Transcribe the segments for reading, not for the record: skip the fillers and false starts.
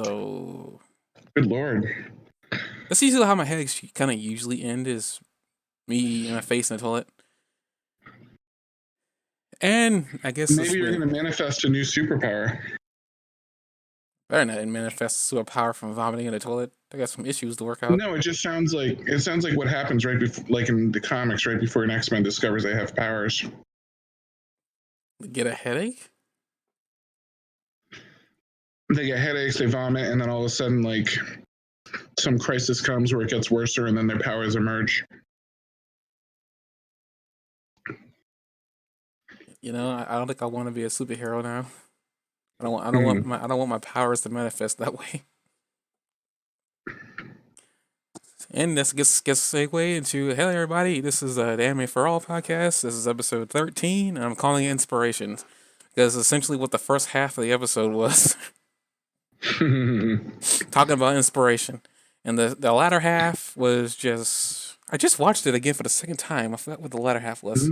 So Good Lord. that's usually how my headaches kind of usually end, is me and my face in the toilet. And I guess it's Maybe you're been going to manifest a new superpower. better not manifest superpower from vomiting in the toilet. I got some issues to work out. No, it sounds like what happens right before, like in the comics, right before an X-Men discovers they have powers. Get a headache? They get headaches, they vomit, and then all of a sudden, like, some crisis comes where it gets worse, and then their powers emerge. You know, I don't think I want to be a superhero now. I don't want my powers to manifest that way. And let's get segue into, hey everybody, this is the Anime4All podcast. This is episode 13, and I'm calling it Inspirations, because essentially what the first half of the episode was talking about inspiration, and the latter half was just, I just watched it again for the second time. I forgot what the latter half was.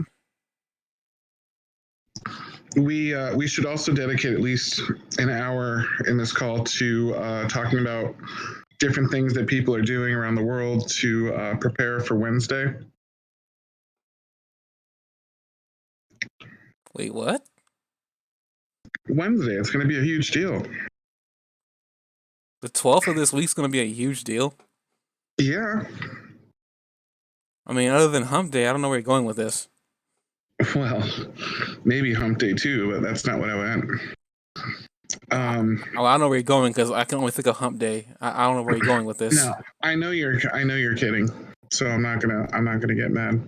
We should also dedicate at least an hour in this call to talking about different things that people are doing around the world to prepare for Wednesday. Wait, what? Wednesday, it's going to be a huge deal. The 12th of this week's going to be a huge deal? Yeah. I mean, other than Hump Day, I don't know where you're going with this. Well, maybe Hump Day too, but that's not what I meant. I know where you're going, because I can only think of Hump Day. I don't know where you're going with this. No, I know you're kidding. So I'm not gonna get mad.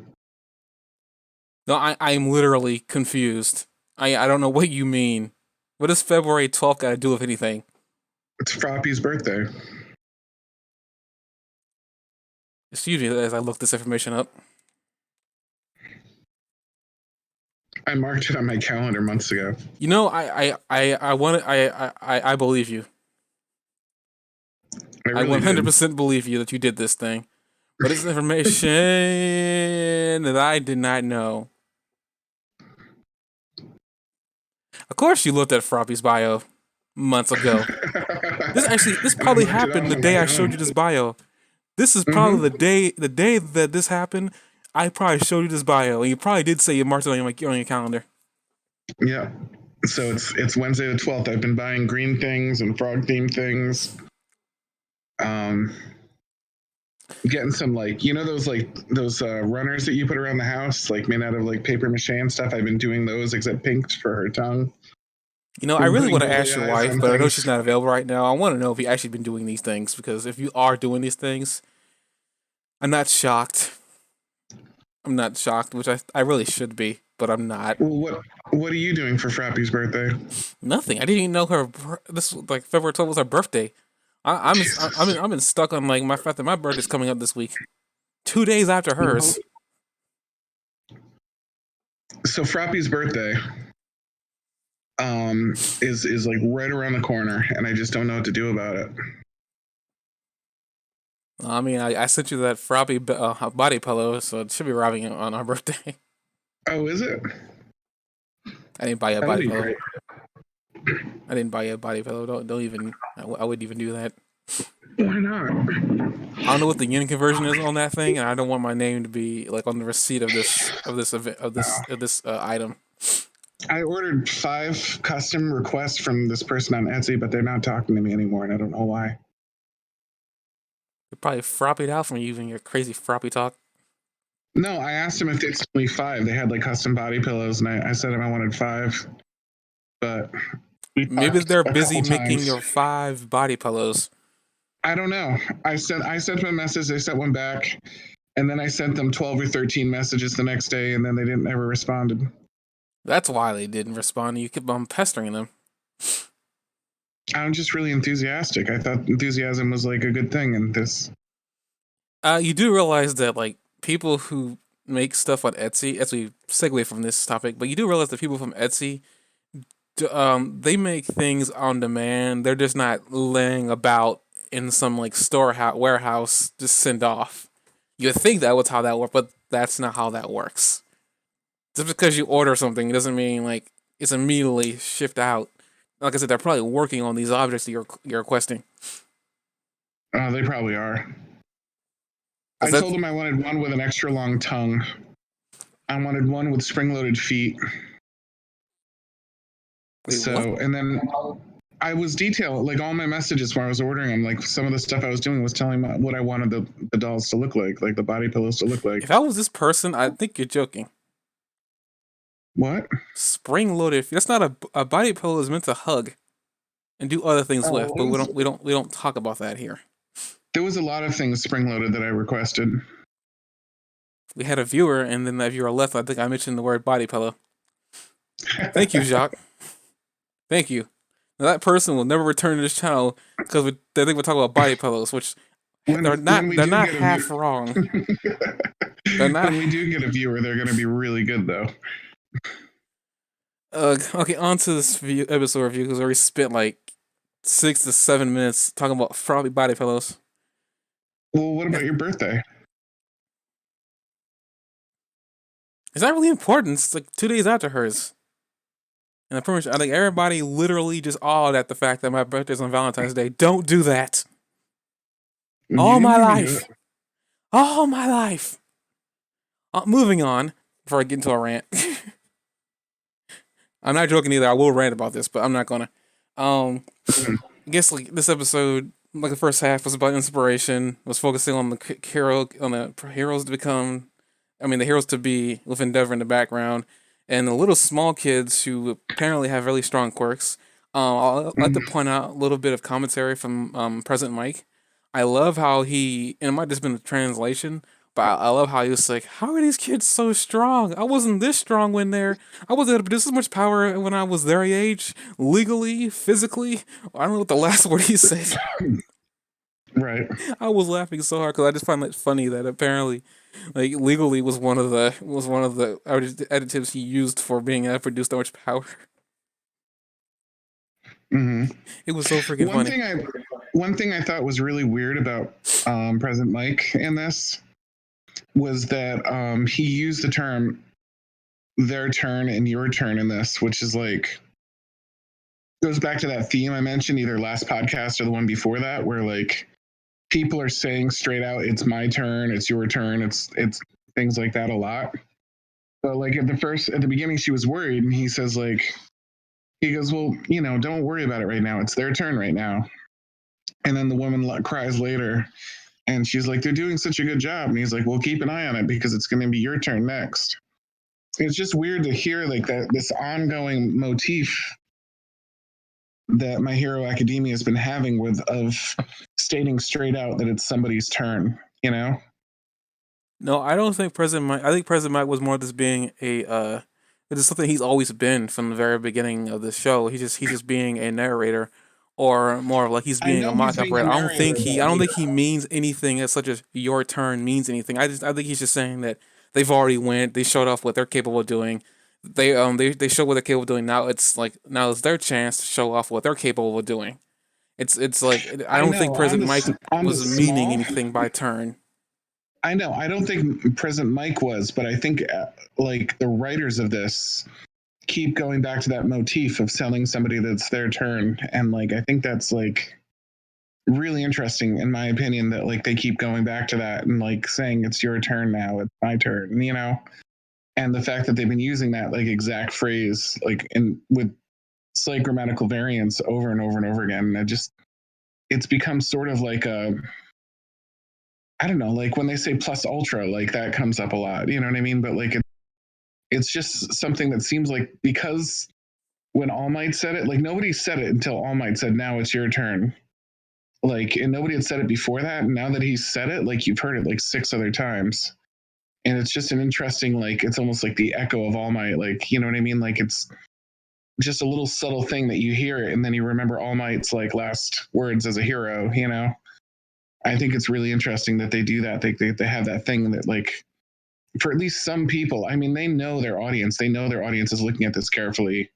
No, I'm literally confused. I don't know what you mean. What does February 12th got to do with anything? It's Froppy's birthday. Excuse me as I look this information up. I marked it on my calendar months ago. You know, I believe you. I 100% believe you that you did this thing. But it's information that I did not know. Of course you looked at Froppy's bio months ago. This probably happened the day I showed you this bio. This is probably the day that this happened. I probably showed you this bio, and you probably did say you marked it on your calendar. Yeah. So it's Wednesday the 12th. I've been buying green things and frog themed things. Getting some, like, you know, those runners that you put around the house, like made out of like paper mache and stuff. I've been doing those, except pink for her tongue. You know, I really want to ask your wife, but I know she's not available right now. I want to know if you actually been doing these things, because if you are doing these things, I'm not shocked. I'm not shocked, which I really should be, but I'm not. Well, what are you doing for Frappy's birthday? Nothing. I didn't even know February 12th was her birthday. I'm been stuck on like my fact that my birthday's coming up this week, 2 days after hers. So Frappy's birthday is like right around the corner, and I just don't know what to do about it. I mean, I sent you that Frappy body pillow, so it should be arriving on our birthday. Oh, is it? I didn't buy you a body pillow. I didn't buy you a body pillow. Don't even. I wouldn't even do that. Why not? I don't know what the yen conversion is on that thing, and I don't want my name to be like on the receipt of this item. I ordered 5 custom requests from this person on Etsy, but they're not talking to me anymore, and I don't know why. You're probably frappied out from using your crazy frappy talk. No, I asked them if it's only 5. They had like custom body pillows, and I said I wanted 5. But maybe they're busy making your 5 body pillows. I don't know. I sent them a message. They sent one back, and then I sent them 12 or 13 messages the next day, and then they didn't ever responded. That's why they didn't respond. You kept on pestering them. I'm just really enthusiastic. I thought enthusiasm was like a good thing in this. You do realize that like people who make stuff on Etsy, as we segue from this topic, but you do realize that people from Etsy, they make things on demand. They're just not laying about in some like warehouse just send off. You think that was how that worked, but that's not how that works. Just because you order something doesn't mean like it's immediately shipped out Like I said, they're probably working on these objects that you're requesting. They probably are. Cause I that's told them I wanted one with an extra long tongue. I wanted one with spring-loaded feet. wait, what? So, and then I was detailed, like all my messages when I was ordering them, like some of the stuff I was doing was telling me what I wanted the dolls to look like the body pillows to look like. If I was this person, I think you're joking. What? Spring loaded. That's not a body pillow is meant to hug and do other things with, Oh, but we don't talk about that here. there was a lot of things spring-loaded that I requested. We had a viewer, and then that viewer left. I think I mentioned the word body pillow. Thank you, Jacques. Thank you. Now, that person will never return to this channel because they think we're talking about body pillows, which they're When not. we They're do not get a half view, wrong. They're not. when we do get a viewer, they're going to be really good though. Okay, on to this episode review because we already spent like 6 to 7 minutes talking about frothy body pillows. Well, what Yeah, about your birthday? it's not really important. It's like 2 days after hers. And I think everybody literally just awed at the fact that my birthday's on Valentine's Day. Don't do that. You All didn't my even do it. life. All my life. Moving on before I get into a rant. I'm not joking either. I will rant about this, but I'm not gonna. Um, Mhm. I guess like this episode, like the first half was about inspiration. Was focusing on the heroes to become. I mean, the heroes to be with Endeavor in the background, and the little small kids who apparently have really strong quirks. I'd like to Mhm. point out a little bit of commentary from President Mike. I love how and it might have just been the translation, but I love how he was like, "How are these kids so strong? I wasn't this strong I wasn't able to produce as much power when I was their age, legally, physically." I don't know what the last word he said. Right. I was laughing so hard because I just find it funny that apparently, like legally was one of the additives he used for being able to produce that much power. Hmm. It was so freaking One funny. thing I one thing I thought was really weird about President Mike in this was that he used the term "their turn" and "your turn" in this, which is like goes back to that theme I mentioned either last podcast or the one before that, where like people are saying straight out, "It's my turn," "It's your turn," it's things like that a lot. But like at the beginning, she was worried, and he says like he goes, "Well, don't worry about it right now. It's their turn right now." And then the woman cries later, and she's like, "They're doing such a good job." And he's like, "Well, keep an eye on it because it's going to be your turn next." It's just weird to hear like that this ongoing motif that My Hero Academia has been having with of stating straight out that it's somebody's turn. You know? No, I don't think President Mike. I think President Mike was more just being it is something he's always been from the very beginning of the show. He's just being a narrator, or more of like he's I being a know he's mock being a operator. narrator, I but don't think he means anything as such as your turn means anything. I think he's just saying that they've already went. They showed off what they're capable of doing. They show what they're capable of doing. Now it's their chance to show off what they're capable of doing. It's like I I don't think know President Mike on the was meaning small. anything by turn. I know. I don't think President Mike was, but I think like the writers of this keep going back to that motif of selling somebody that's their turn, and like I think that's like really interesting in my opinion that like they keep going back to that and like saying it's your turn now, it's my turn, and the fact that they've been using that like exact phrase like in with slight grammatical variants over and over and over again. And it's become sort of like a I don't know, like when they say plus ultra, like that comes up a lot, you know what I mean? But like it's just something that seems like because when All Might said it, like nobody said it until All Might said, "Now it's your turn." Like, and nobody had said it before that. And now that he said it, like you've heard it like six other times. And it's just an interesting, like, it's almost like the echo of All Might. Like, you know what I mean? Like, it's just a little subtle thing that you hear it and then you remember All Might's like last words as a hero. I think it's really interesting that they do that. They have that thing that, like, for at least some people, I mean, they know their audience. They know their audience is looking at this carefully.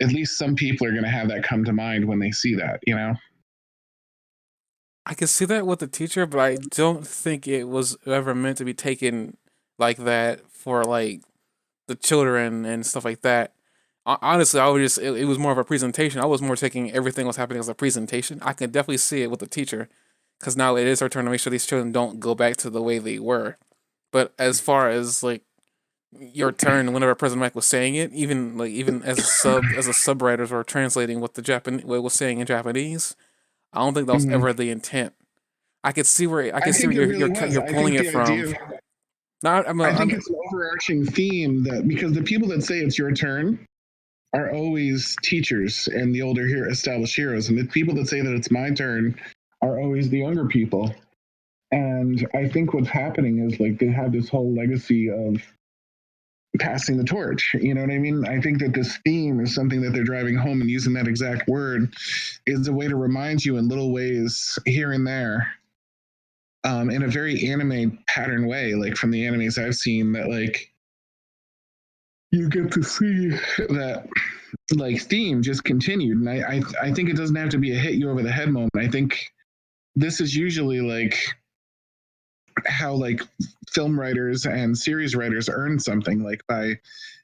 At least some people are going to have that come to mind when they see that. I can see that with the teacher, but I don't think it was ever meant to be taken like that for like the children and stuff like that. Honestly, I was just it was more of a presentation. I was more taking everything was happening as a presentation. I can definitely see it with the teacher, because now it is our turn to make sure these children don't go back to the way they were. But as far as like your turn, whenever President Mike was saying it, even as a sub writers were translating what the Japan what it was saying in Japanese, I don't think that was Mhm. ever the intent. I I can see where think it really was. you're I pulling think it the from. idea, Not I think it's an overarching theme that because the people that say it's your turn are always teachers and the older here established heroes, and the people that say that it's my turn are always the younger people. And I think what's happening is like they have this whole legacy of passing the torch. You know what I mean? I think that this theme is something that they're driving home, and using that exact word is a way to remind you in little ways here and there, in a very anime pattern way, like from the animes I've seen, that like you get to see that like theme just continued. And I think it doesn't have to be a hit you over the head moment. I think this is usually like how like film writers and series writers earn something, like by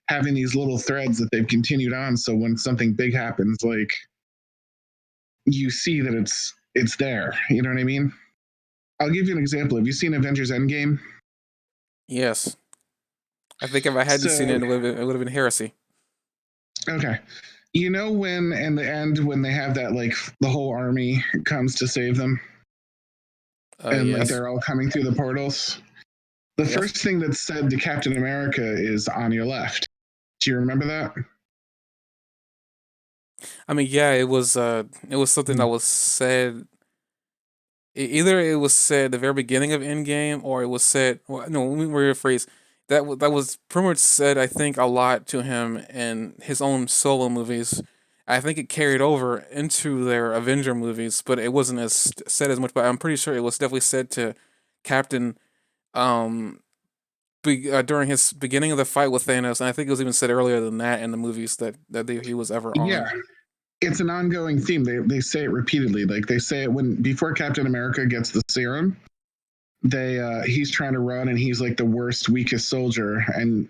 having these little threads that they've continued on. So when something big happens, like you see that it's there. You know what I mean? I'll give you an example. Have you seen Avengers Endgame? yes. I think if I hadn't seen So it, it would have been heresy. okay. You know when in the end when they have that like the whole army comes to save them and like Yes, they're all coming through the portals? The yes. first thing that's said to Captain America is on your left. Do you remember that? I mean, yeah, it was something that Mm. was said. Either it was said at the very beginning of Endgame, or it was said. Well, no, let me rephrase. That was pretty much said. I think a lot to him in his own solo movies. I think it carried over into their Avenger movies, but it wasn't as said as much. But I'm pretty sure it was definitely said to Captain um during his beginning of the fight with Thanos, and I think it was even said earlier than that in the movies he was ever Yeah, on. it's an ongoing theme. They say it repeatedly. Like they say it when before Captain America gets the serum, they he's trying to run and he's like the worst, weakest soldier, and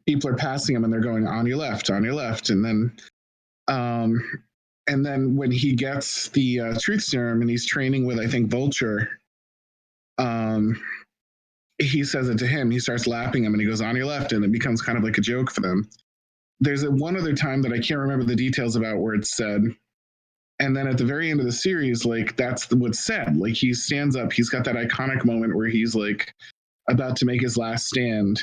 people are passing him and they're going on your left, um, and then when he gets the truth serum and he's training with I think Vulture, um, he says it to him. He starts lapping him and he goes on your left, and it becomes kind of like a joke for them. There's one other time that I can't remember the details about where it's said. And then at the very end of the series, like that's what's said. Like he stands up, he's got that iconic moment where he's like about to make his last stand.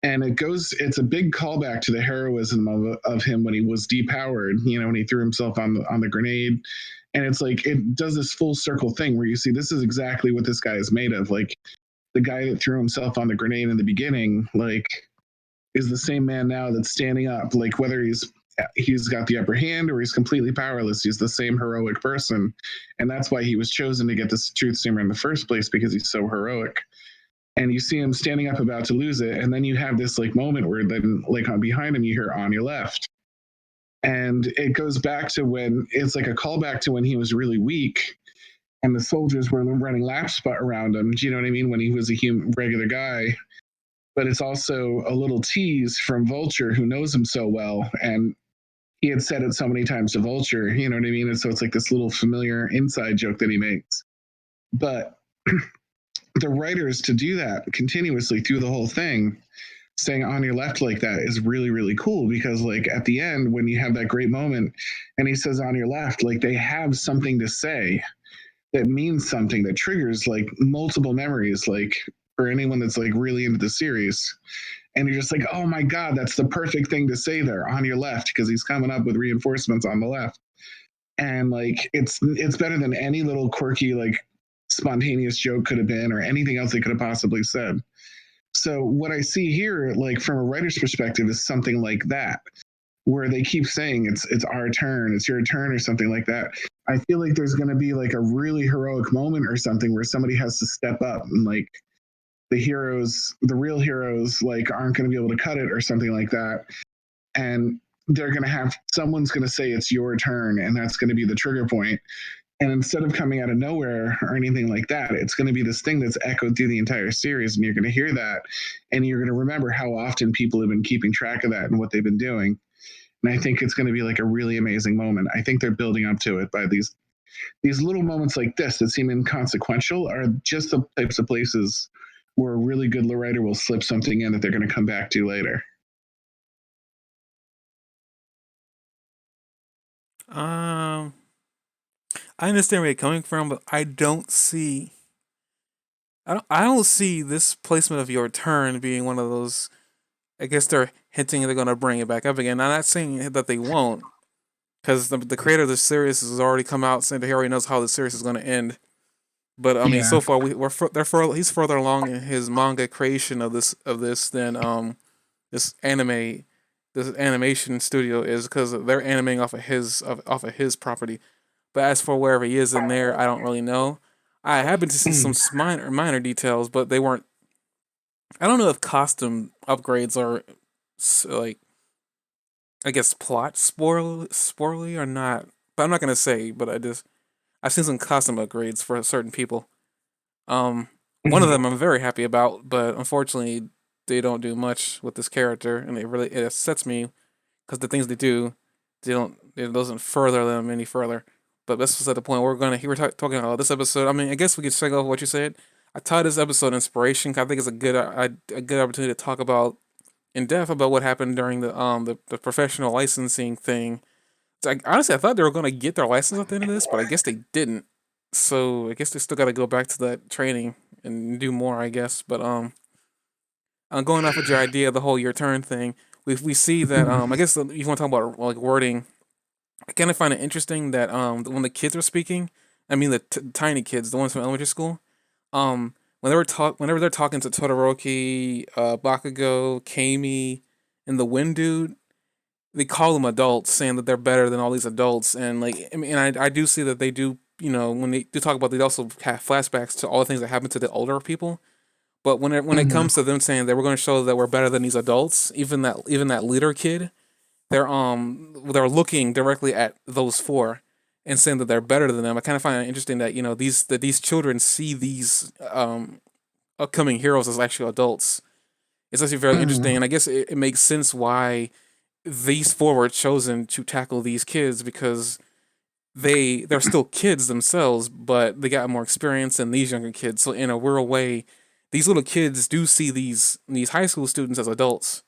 And it's a big callback to the heroism of him when he was depowered, you know, when he threw himself on the grenade. And it's like it does this full circle thing where you see this is exactly what this guy is made of. Like the guy that threw himself on the grenade in the beginning, like is the same man now that's standing up. Like whether he's got the upper hand or he's completely powerless, he's the same heroic person, and that's why he was chosen to get this truth serum in the first place, because he's so heroic. And you see him standing up about to lose it, and then you have this like moment where then like on behind him you hear on your left, and it goes back to when it's like a callback to when he was really weak and the soldiers were running laps around him. Do you know what I mean? When he was a regular guy. But it's also a little tease from Vulture, who knows him so well, and he had said it so many times to Vulture. You know what I mean? And so it's like this little familiar inside joke that he makes. But the writers to do that continuously through the whole thing, saying on your left like that is really, really cool, because like at the end when you have that great moment and he says on your left, like they have something to say that means something, that triggers like multiple memories, like for anyone that's like really into the series. And you're just like, oh my God, that's the perfect thing to say there on your left, because he's coming up with reinforcements on the left. And like it's better than any little quirky like spontaneous joke could have been, or anything else they could have possibly said. So what I see here, like from a writer's perspective, is something like that, where they keep saying it's our turn, it's your turn, or something like that. I feel like there's going to be like a really heroic moment or something where somebody has to step up, and like the real heroes, like aren't going to be able to cut it or something like that. And they're going to have someone's going to say it's your turn, and that's going to be the trigger point. And instead of coming out of nowhere or anything like that, it's going to be this thing that's echoed through the entire series, and you're going to hear that, and you're going to remember how often people have been keeping track of that and what they've been doing. And I think it's going to be like a really amazing moment. I think they're building up to it by these little moments like this that seem inconsequential are just the types of places where a really good writer will slip something in that they're going to come back to later. Um, I understand where you're coming from, but I don't see this placement of your turn being one of those. I guess they're hinting they're gonna bring it back up again. I'm not saying that they won't, because the creator of the series has already come out saying that he already knows how the series is gonna end. But I mean, Yeah. so far he's further along in his manga creation of this than this anime this animation studio is, because they're animating off of his property. But as for wherever he is in there, I don't really know. I happen to see some minor details, but they weren't. I don't know if costume upgrades are like, I guess, plot spoilerly or not. But I'm not gonna say. But I've seen some costume upgrades for certain people. Um, One of them I'm very happy about, but unfortunately they don't do much with this character, and it upsets me because the things they do, it doesn't further them any further. But this was at the point where we're talking about this episode. I mean, I guess we could check off what you said. I tied this episode inspiration 'cause I think it's a good opportunity to talk about in depth about what happened during the professional licensing thing. It's like, honestly, I thought they were gonna get their license at the end of this, but I guess they didn't. So I guess they still got to go back to that training and do more, I guess. But going off of your idea of the whole your turn thing, we see that I guess if you want to talk about like wording, I kind of find it interesting that when the kids were speaking, I mean the tiny kids, the ones from elementary school, whenever they're talking to Todoroki, Bakugo, Kami, and the Wind Dude, they call them adults, saying that they're better than all these adults. And like, I mean, I do see that they do, when they do talk about, they also have flashbacks to all the things that happened to the older people. But when it Mhm. comes to them saying that we're going to show that we're better than these adults, even that leader kid, they're looking directly at those four and saying that they're better than them. I kind of find it interesting that these children see these upcoming heroes as actual adults. It's actually very interesting, Mhm. and I guess it makes sense why these four were chosen to tackle these kids, because they're still kids themselves, but they got more experience than these younger kids. So in a real way, these little kids do see these high school students as adults,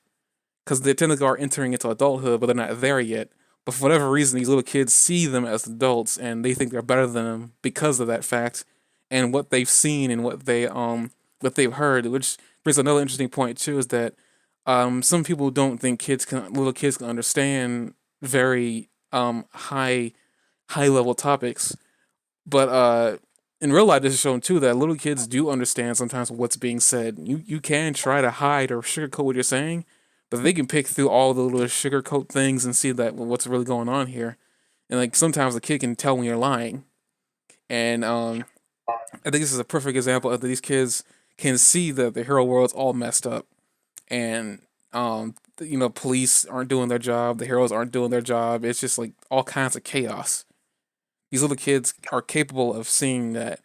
because they technically are entering into adulthood, but they're not there yet. But for whatever reason, these little kids see them as adults, and they think they're better than them because of that fact, and what they've seen and what they've heard. Which brings another interesting point too, is that some people don't think little kids can understand very high level topics, but in real life, this is shown too that little kids do understand sometimes what's being said. You can try to hide or sugarcoat what you're saying, but they can pick through all the little sugarcoat things and see that, well, what's really going on here. And like sometimes the kid can tell when you're lying. And I think this is a perfect example of these kids can see that the hero world's all messed up, and police aren't doing their job, the heroes aren't doing their job. It's just like all kinds of chaos. These little kids are capable of seeing that,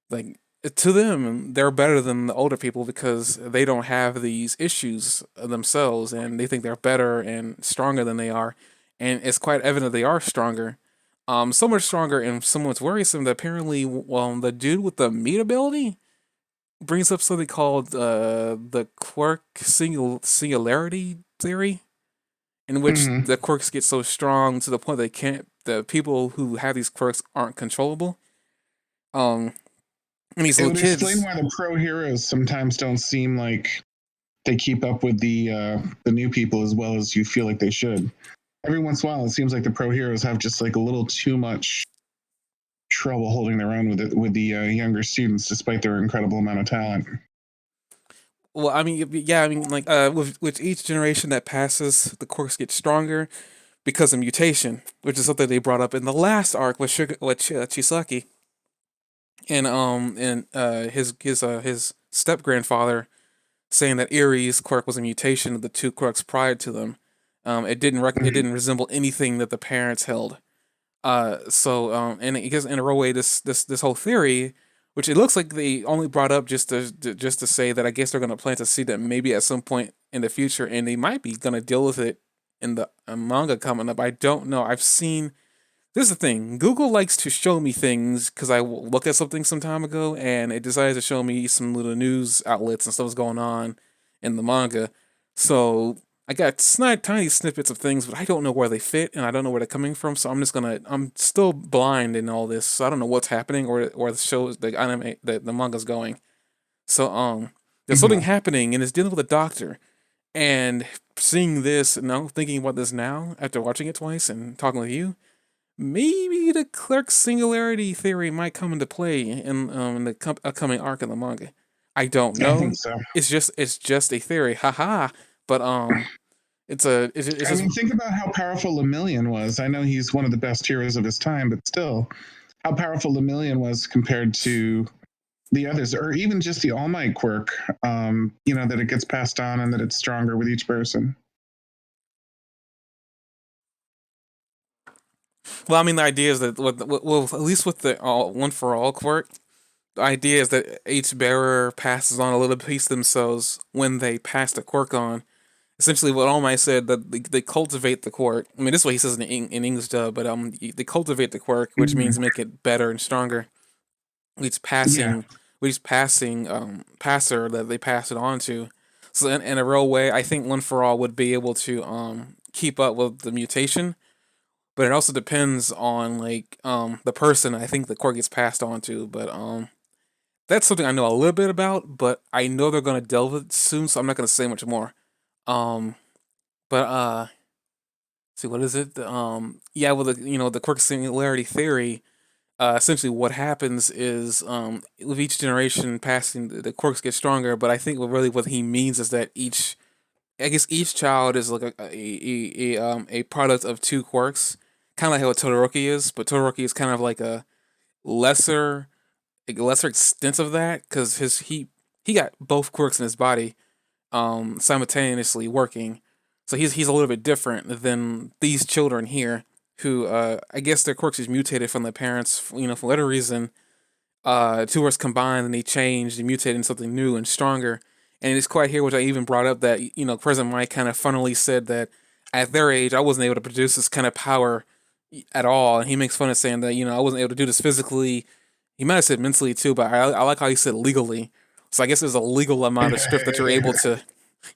like, to them they're better than the older people because they don't have these issues themselves, and they think they're better and stronger than they are. And it's quite evident they are stronger, so much stronger and so much worrisome that apparently, the dude with the meat ability brings up something called the quirk singularity theory, in which Mhm. the quirks get so strong to the point the people who have these quirks aren't controllable. Um, and these It little would explain kids, why the pro heroes sometimes don't seem like they keep up with the new people as well as you feel like they should. Every once in a while, it seems like the pro heroes have just like a little too much trouble holding their own with the younger students, despite their incredible amount of talent. well, I mean, yeah, I mean, like, with each generation that passes, the quirks get stronger because of mutation, which is something they brought up in the last arc with Chisaki, and his step grandfather saying that Erie's quirk was a mutation of the two quirks prior to them. It Mhm. didn't resemble anything that the parents held. And I guess in a real way, this whole theory, which it looks like they only brought up just to say that I guess they're gonna plant a seed that maybe at some point in the future, and they might be gonna deal with it in the manga coming up. I don't know. I've seen. This is the thing. Google likes to show me things because I look at something some time ago, and it decides to show me some little news outlets and stuff that's going on in the manga. So I got tiny snippets of things, but I don't know where they fit, and I don't know where they're coming from. So I'm still blind in all this. So I don't know what's happening or the shows, the anime, the manga's going. So there's something Mhm. happening, and it's dealing with a doctor. And seeing this, and I'm thinking about this now after watching it twice and talking with you, maybe the Clerk singularity theory might come into play in the upcoming arc of the manga. I don't I think know. so. It's just a theory, haha. But it's I just mean, think about how powerful Lemillion was. I know he's one of the best heroes of his time, but still, how powerful Lemillion was compared to the others, or even just the All Might quirk. That it gets passed on and that it's stronger with each person. well. I mean, the idea is that well, at least with the one for all quirk, the idea is that each bearer passes on a little piece of themselves when they pass the quirk on. Essentially, what All Might said that they cultivate the quirk. I mean, this is what he says in English dub, but they cultivate the quirk, which Mhm. means make it better and stronger. Each Yeah, passing, each passing passer that they pass it on to. So in a real way, I think One for All would be able to keep up with the mutation, but it also depends on like the person I think the quirk gets passed on to. But that's something I know a little bit about, but I know they're gonna delve it soon, so I'm not gonna say much more. Um, but see what is it? Yeah, well, the quirk singularity theory. Essentially, what happens is with each generation passing, the quirks get stronger. But I think what he means is that I guess each child is like a product of two quirks, kind of like how Todoroki is. But Todoroki is kind of like lesser a lesser extent of that because he got both quirks in his body simultaneously working. So he's a little bit different than these children here, who I guess their quirks is mutated from their parents, for whatever reason. Two works combined and they changed and mutated into something new and stronger. And it's quite here, which I even brought up that President Mike kind of funnily said that at their age I wasn't able to produce this kind of power at all, and he makes fun of saying that I wasn't able to do this physically. He might have said mentally too, but I like how he said legally. So I guess there's a legal amount of strength that you're able to.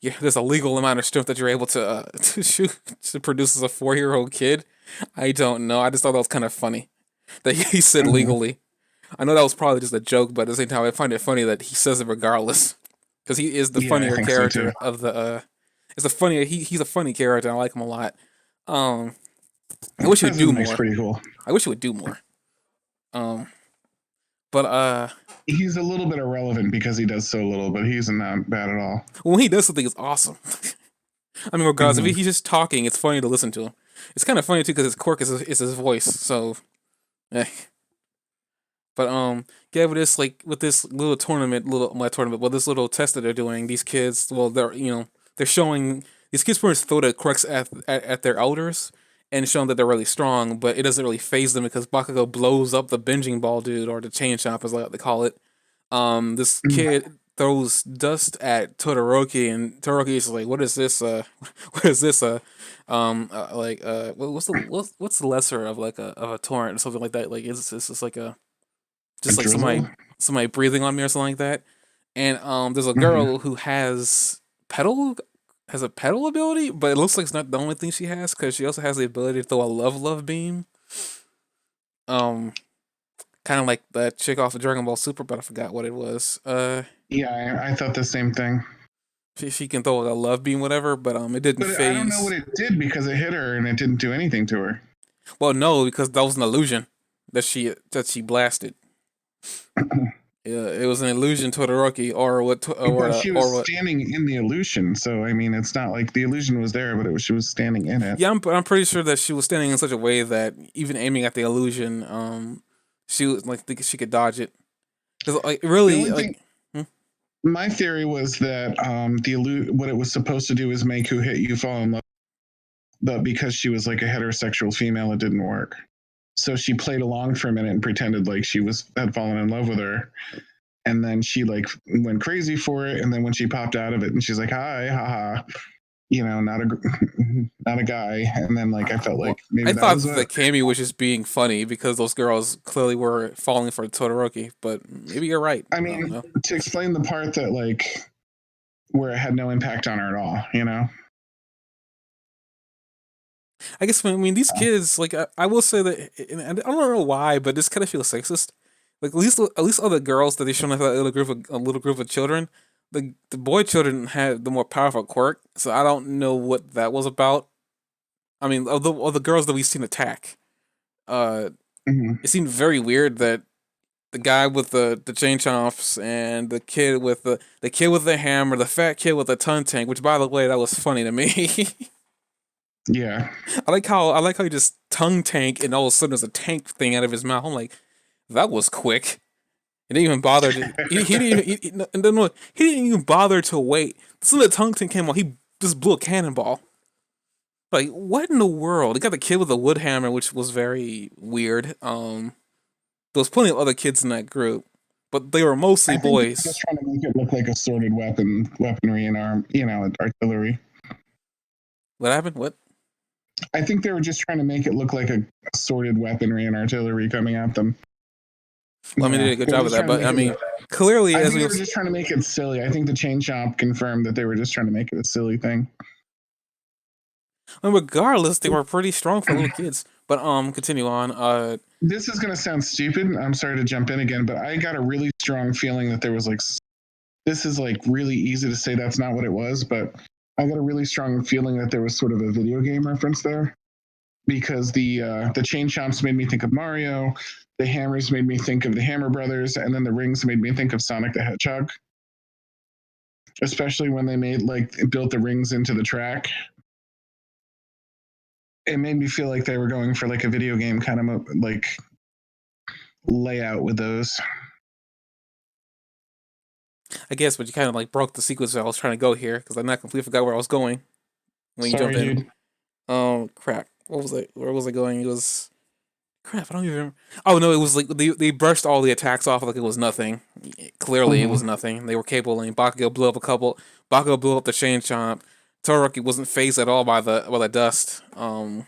Yeah, there's a legal amount of strength that you're able to to shoot to produce as a 4-year-old kid. I don't know. I just thought that was kind of funny that he said Mhm. legally. I know that was probably just a joke, but at the same time, I find it funny that he says it regardless because he is the Yeah, I funnier think so too. character of the. It's a funny. He's a funny character. I like him a lot. Um, I wish he would do President Mike's more. pretty cool. I wish he would do more. Um, but He's a little bit irrelevant because he does so little, but he's not bad at all. when he does something, it's awesome. I mean, regardless, if Hmm. he's just talking, it's funny to listen to him. It's kind of funny too because his quirk is his voice. So, eh. But yeah, with this little tournament, little my tournament, well, this little test that they're doing, these kids, well, they're showing these kids pretty much throw the crux at their elders and showing that they're really strong, but it doesn't really phase them because Bakugo blows up the binging ball dude or the chain chomp as like they call it. This kid throws dust at Todoroki, and Todoroki is like, "What is this? What is this? What's the lesser of like a torrent or something like that? Like, it's just like a A just like drizzle. somebody breathing on me or something like that." And there's a Hmm. girl who pedal has a pedal ability, but it looks like it's not the only thing she has because she also has the ability to throw a love beam. Um, kind of like that chick off of Dragon Ball Super, but I forgot what it was. Yeah, I thought the same thing. She can throw a love beam, whatever, but it didn't But I don't know what phase. it did because it hit her and it didn't do anything to her. Well, no, because that was an illusion that she blasted. Yeah, it was an illusion to Todoroki or But she was standing in the illusion, so I mean, it's not like the illusion was there, but she was standing in it. Yeah, I'm pretty sure that she was standing in such a way that even aiming at the illusion, she was like she could dodge it. Because like The really only thing, like, hmm? my theory was that what it was supposed to do is make who hit you fall in love, but because she was like a heterosexual female, it didn't work. So she played along for a minute and pretended like she had fallen in love with her, and then she like went crazy for it, and then when she popped out of it and she's like, "Hi, haha," not a not a guy. And then like I felt Well, like maybe I that thought was the it. cameo was just being funny because those girls clearly were falling for Todoroki, but maybe you're right. I I don't mean, know. to explain the part that like where it had no impact on her at all. I guess I mean these kids, like I will say that, and I don't know why, but this kind of feels sexist. Like at least all the girls that they shown like a little group of children, the boy children had the more powerful quirk. So I don't know what that was about. I mean, of the girls that we've seen attack, uh, Hmm. it seemed very weird that the guy with the chain chomps and the kid with the hammer, the fat kid with the ton tank. Which, by the way, that was funny to me. Yeah. I like how he just tongue tank and all of a sudden there's a tank thing out of his mouth. I'm like, that was quick. He didn't even bother to. He didn't even. No, he didn't even bother to wait. As soon as the tongue tank came out, he just blew a cannonball. Like, what in the world? He got the kid with the wood hammer, which was very weird. There was plenty of other kids in that group, but they were mostly I think they were just boys. trying to make it look like assorted weaponry and artillery. What happened? What? I think they were just trying to make it look like a assorted weaponry and artillery coming at them. Well, I mean, they did a good They were job of just that, trying to but make I it. mean, clearly, I as think we they have were just trying to make it silly. I think the chain chomp confirmed that they were just trying to make it a silly thing. and regardless, they were pretty strong for little kids. But continue on. This is going to sound stupid. I'm sorry to jump in again, but I got a really strong feeling that there was like this is like really easy to say that's not what it was, but I got a really strong feeling that there was sort of a video game reference there because the chain chomps made me think of Mario, the hammers made me think of the Hammer Brothers, and then the rings made me think of Sonic the Hedgehog. Especially when they made like built the rings into the track, it made me feel like they were going for like a video game kind of like layout with those. I guess, but you kind of like broke the sequence that I was trying to go here because I not completely forgot where I was going when you jumped Sorry, in. dude. Crap. What was I? Where was I going? It was crap. I don't even remember. Oh no, it was like they brushed all the attacks off like it was nothing. Clearly, it was Mm-hmm. nothing. They were capable. And Bakugo blew up a couple. Bakugo blew up the chain chomp. Todoroki wasn't phased at all by the dust. Kami,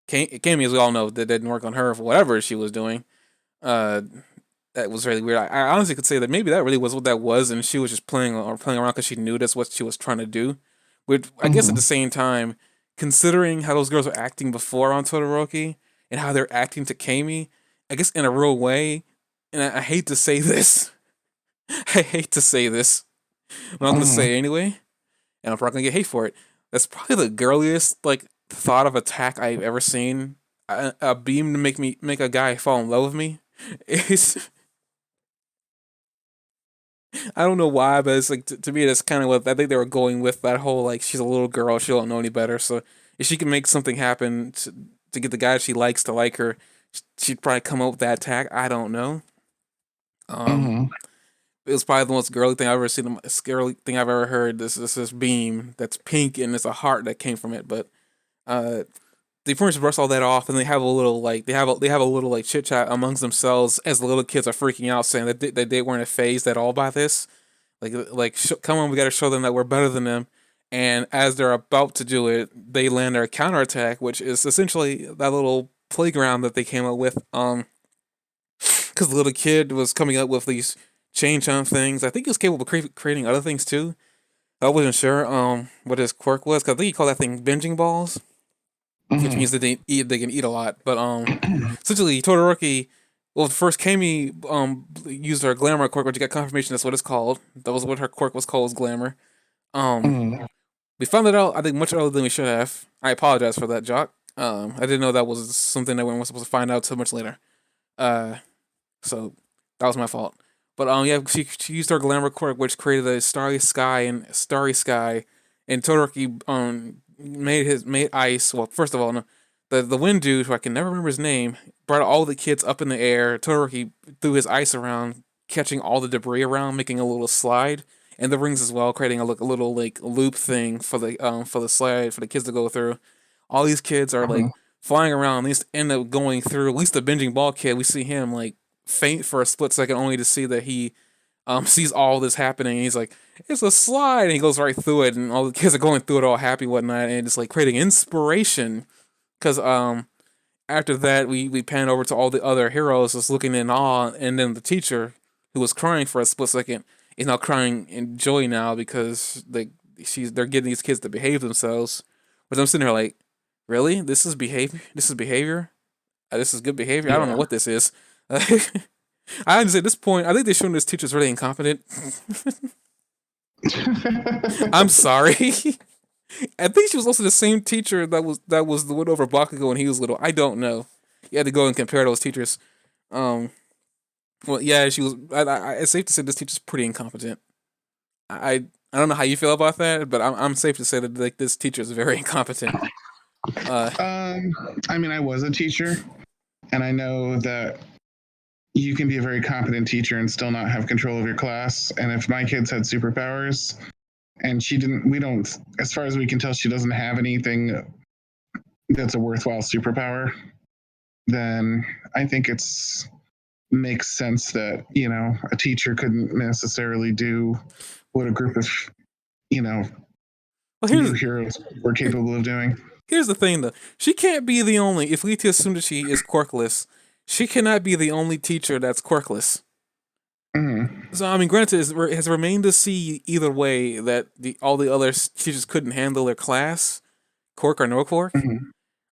as we all know, that didn't work on her for whatever she was doing. Uh, that was really weird. I honestly could say that maybe that really was what that was, and she was just playing around because she knew that's what she was trying to do. Which I guess at Mm-hmm. the same time, considering how those girls were acting before on Todoroki and how they're acting to Kami, I guess in a real way, and I hate to say this, I hate to say this, but I'm gonna Mm-hmm. say it anyway, and I'm probably gonna get hate for it. That's probably the girliest like thought of attack I've ever seen. A beam to make a guy fall in love with me. It's I don't know why, but it's like to me that's kind of what I think they were going with that whole like she's a little girl, she don't know any better. So if she can make something happen to get the guy she likes to like her, she'd probably come up with that attack. I don't know. Um, Mm-hmm. it was probably the most girly thing I've ever seen. Girly thing I've ever heard. This beam that's pink and it's a heart that came from it. But uh, they pretty much brush all that off, and they have a little like they have a little like chit chat amongst themselves as the little kids are freaking out, saying that they weren't phased at all by this. Come on, we got to show them that we're better than them. And as they're about to do it, they land their counterattack, which is essentially that little playground that they came up with. Because the little kid was coming up with these chain chomp things. I think he was capable of creating other things too. I wasn't sure what his quirk was. Cause I think he called that thing binging balls, which Mm-hmm. means that they can eat a lot. But essentially Todoroki, well, first Kami used her glamour quirk, which you got confirmation that's what it's called. That was what her quirk was called, was glamour. Um, Mm-hmm. we found it out I think much earlier than we should have. I apologize for that, Jock. I didn't know that was something that we weren't supposed to find out so much later. Uh, so that was my fault. But yeah, she used her glamour quirk, which created a starry sky, and Todoroki made ice. Well, first of all, no, the wind dude, who I can never remember his name, brought all the kids up in the air. Todoroki threw his ice around, catching all the debris around, making a little slide, and the rings as well, creating a little like loop thing for the slide for the kids to go through. All these kids are Mm-hmm. like flying around. At least end up going through. At least the binging ball kid, we see him like faint for a split second, only to see that he sees all this happening. And he's like, "It's a slide," and he goes right through it, and all the kids are going through it all happy, whatnot, and it's like creating inspiration. Because after that, we pan over to all the other heroes just looking in awe, and then the teacher, who was crying for a split second, is now crying in joy now because they're getting these kids to behave themselves. But I'm sitting there like, really? This is behavior? This is behavior? This is good behavior? I don't know Yeah. what this is. I understand at this point, I think they're showing this teacher's really incompetent. I'm sorry. I think she was also the same teacher that was the one over Bakugo when he was little. I don't know. You had to go and compare those teachers. Um, well, yeah, she was. It's safe to say this teacher's pretty incompetent. I don't know how you feel about that, but I'm safe to say that like this teacher is very incompetent. Uh, I mean, I was a teacher, and I know that you can be a very competent teacher and still not have control of your class. And if my kids had superpowers, and she didn't, we don't, as far as we can tell, she doesn't have anything that's a worthwhile superpower, then I think it's makes sense that, a teacher couldn't necessarily do what a group of, you know, well, new heroes were capable of doing. here's the thing though. She can't be the only. If we assume that she is quirkless, she cannot be the only teacher that's quirkless. Mm-hmm. So I mean, granted, it has remained to see either way that all the other teachers couldn't handle their class, quirk or no quirk. Mm-hmm.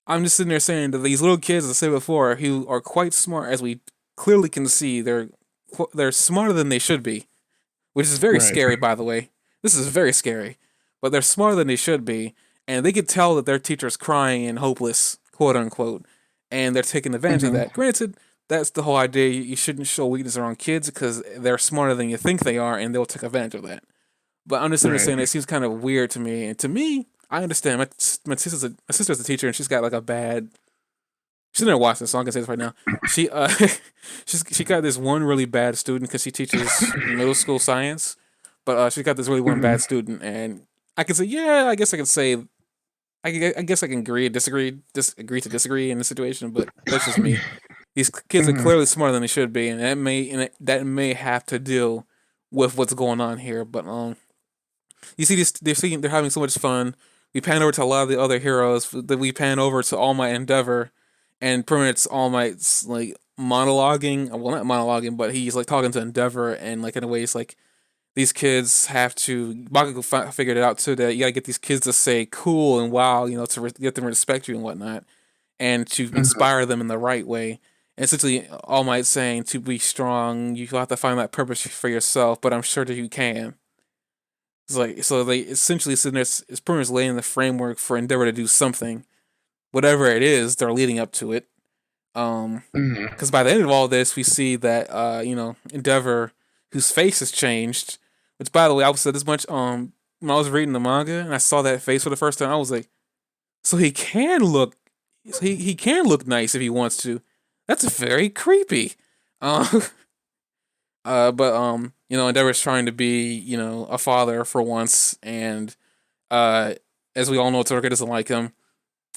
I'm just sitting there saying that these little kids, as I said before, who are quite smart, as we clearly can see, they're smarter than they should be, which is very Right. scary, by the way. This is very scary, but they're smarter than they should be, and they could tell that their teacher's crying and hopeless, quote unquote, and they're taking advantage of Mm-hmm. that. Granted, that's the whole idea. You shouldn't show weakness around kids because they're smarter than you think they are, and they'll take advantage of that. But I'm just Right. saying it seems kind of weird to me, and to me, I understand. My sister's a teacher, and she's got like a bad. She's never watched this, so I can say this right now. She she got this one really bad student because she teaches middle school science, but she got this really one Mm-hmm. bad student, and I can say, yeah, I guess I can say, I guess I can agree to disagree in this situation, but that's just me. These kids are Mm-hmm. clearly smarter than they should be, and that may have to deal with what's going on here. But you see, they're having so much fun. We pan over to a lot of the other heroes. That we pan over to All Might Endeavor, and pretty much All Might's like monologuing. Well, not monologuing, but he's like talking to Endeavor, and like in a way, it's like these kids have to. Bakugo figured it out too that you gotta get these kids to say "cool" and "wow," to get them to respect you and whatnot, and to Mm-hmm. inspire them in the right way. And essentially, All Might saying to be strong, you have to find that purpose for yourself. But I'm sure that you can. It's like so they essentially sitting there. It's pretty much laying the framework for Endeavor to do something, whatever it is. They're leading up to it. Mm-hmm. Because by the end of all this, we see that Endeavor, whose face has changed. Which, by the way, I said this much. When I was reading the manga and I saw that face for the first time, I was like, so he can look, he can look nice if he wants to. That's very creepy. Um, but Endeavor's trying to be, a father for once, and as we all know, Todoroki doesn't like him.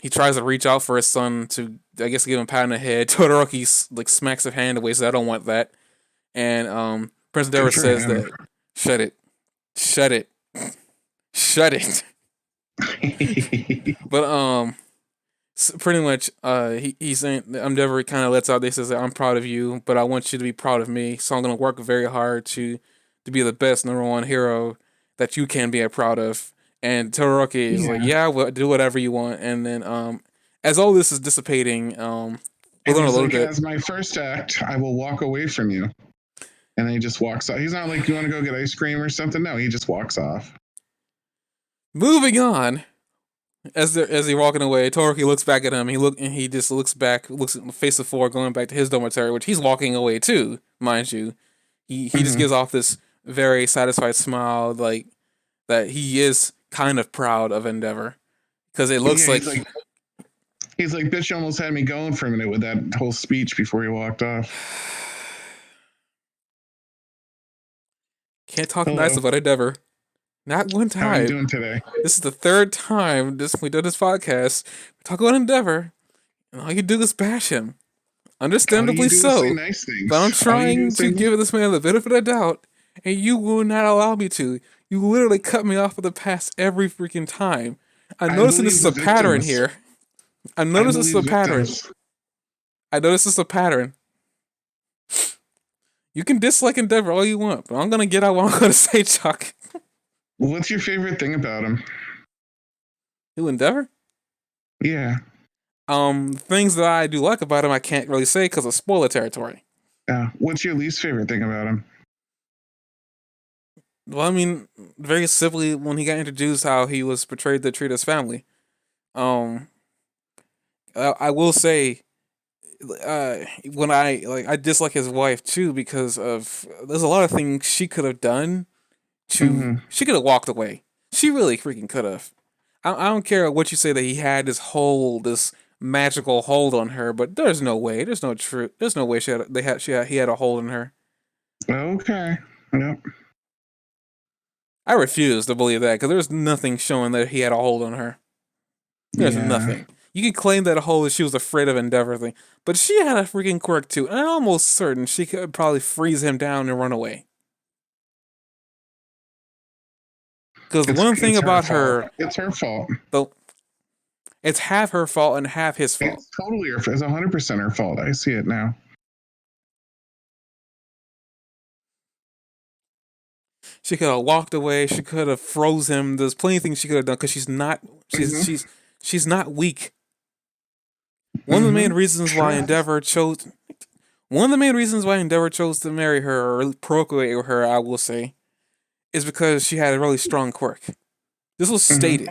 He tries to reach out for his son to, I guess, give him a pat on the head. Todoroki like smacks his hand away, says, "I don't want that." And Prince Endeavor Good for says him. that, "Shut it, shut it, shut it." But pretty much, he's saying Endeavor kind of lets out. They says that I'm proud of you, but I want you to be proud of me. So I'm gonna work very hard to be the best number one hero that you can be proud of. And Todoroki is like, Yeah. yeah, well, do whatever you want. And then as all this is dissipating, we And learn a he's little like, bit. as my first act, I will walk away from you. And then he just walks off. He's not like, you want to go get ice cream or something? No, he just walks off. Moving on, as he walking away, Todoroki looks back at him. He just looks back, looks at the face of four, going back to his dormitory, which he's walking away too, mind you. He just Mm-hmm. gives off this very satisfied smile, like that he is kind of proud of Endeavor because it looks Yeah, like he's like, bitch, you almost had me going for a minute with that whole speech before he walked off. can't talk nice Hello. about Endeavor. Not one How are you time. doing today? This is the third time we did this podcast. We talk about Endeavor, and all you do is bash him. All you Understandably do is say so. nice But I'm things. All you do trying is to say, give this man the benefit of the doubt and you will not allow me to. You literally cut me off of the pass every freaking time. I'm I noticing this believe is the a pattern victims. here. I'm I noticing this is believe a pattern. victims. I notice this is a pattern. You can dislike Endeavor all you want, but I'm gonna get out what I'm gonna say, Chuck. What's your favorite thing about him? Who Endeavor? Yeah. Things that I do like about him, I can't really say because of spoiler territory. What's your least favorite thing about him? Well, I mean, very simply, when he got introduced, how he was portrayed to treat his family. Um, I will say, when I dislike his wife too because of there's a lot of things she could have done to. Mm-hmm. She could have walked away. She really freaking could have. I don't care what you say that he had this magical hold on her, but there's no way. There's no truth. There's no way he had a hold on her. Okay. Yep. I refuse to believe that because there's nothing showing that he had a hold on her. There's Yeah. nothing. You can claim that a hold she was afraid of Endeavor thing, but she had a freaking quirk too, and I'm almost certain she could probably freeze him down and run away. Because the one thing It's her about fault. her, It's her fault. though, it's half her fault and half his fault. It's totally her. It's 100% her fault. I see it now. She could have walked away. She could have froze him. There's plenty of things she could have done because Mm-hmm. she's not weak. One of the Mm-hmm. main reasons why True. Endeavor chose one of the main reasons why Endeavor chose to marry her or procreate with her, I will say, is because she had a really strong quirk. This was Mm-hmm. stated.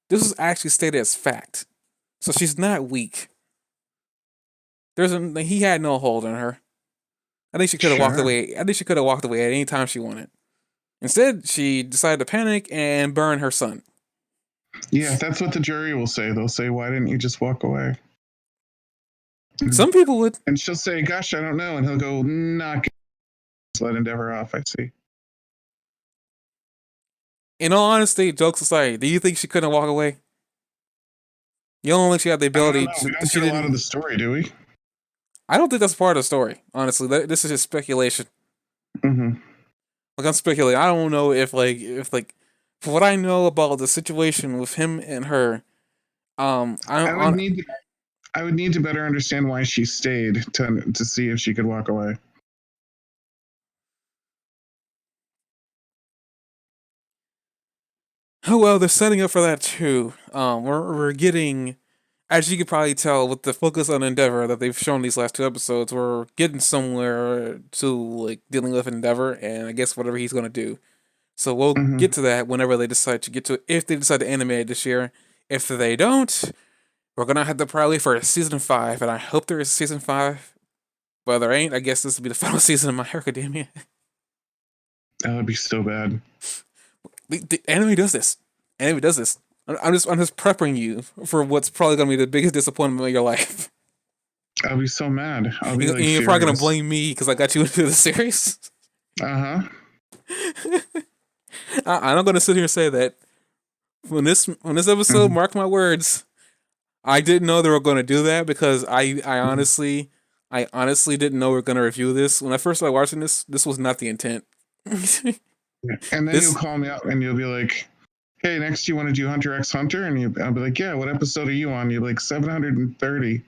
This was actually stated as fact. So she's not weak. He had no hold on her. I think she could have walked Sure. away. I think she could have walked away at any time she wanted. Instead, she decided to panic and burn her son. Yeah, that's what the jury will say. They'll say, "Why didn't you just walk away?" Mhm. Some people would. And she'll say, "Gosh, I don't know," and he'll go, "Not let Endeavor off." I see. In all honesty, jokes aside, do you think she couldn't walk away? You don't think she had the I don't ability. know. We don't She get a lot of didn't. the story, do we? I don't think that's part of the story. Honestly, this is just speculation. Mm-hmm. Like I'm speculating. I don't know if for what I know about the situation with him and her. I'm I would on. need. I would need to better understand why she stayed to see if she could walk away. Oh well, they're setting up for that too. We're getting, as you could probably tell, with the focus on Endeavor that they've shown these last two episodes, we're getting somewhere to like dealing with Endeavor, and I guess whatever he's gonna do. So we'll Mm-hmm. get to that whenever they decide to get to it. If they decide to animate it this year, if they don't, we're gonna have to probably for season 5, and I hope there is season 5. But there ain't. I guess this will be the final season of My Hero Academia. That would be so bad. The anime does this. Anime does this. I'm just prepping you for what's probably gonna be the biggest disappointment of your life. I'll be so mad. I'll be like You're probably gonna furious. blame me because I got you into the series. Uh huh. I'm not gonna sit here and say that when this episode, Mm-hmm. mark my words, I didn't know they were gonna do that because I honestly didn't know we were gonna review this. When I first started watching this was not the intent. And then you'll This call me up and you'll be like, "Hey, next you want to do Hunter x Hunter?" And I'll be like, "Yeah, what episode are you on?" You're like 730.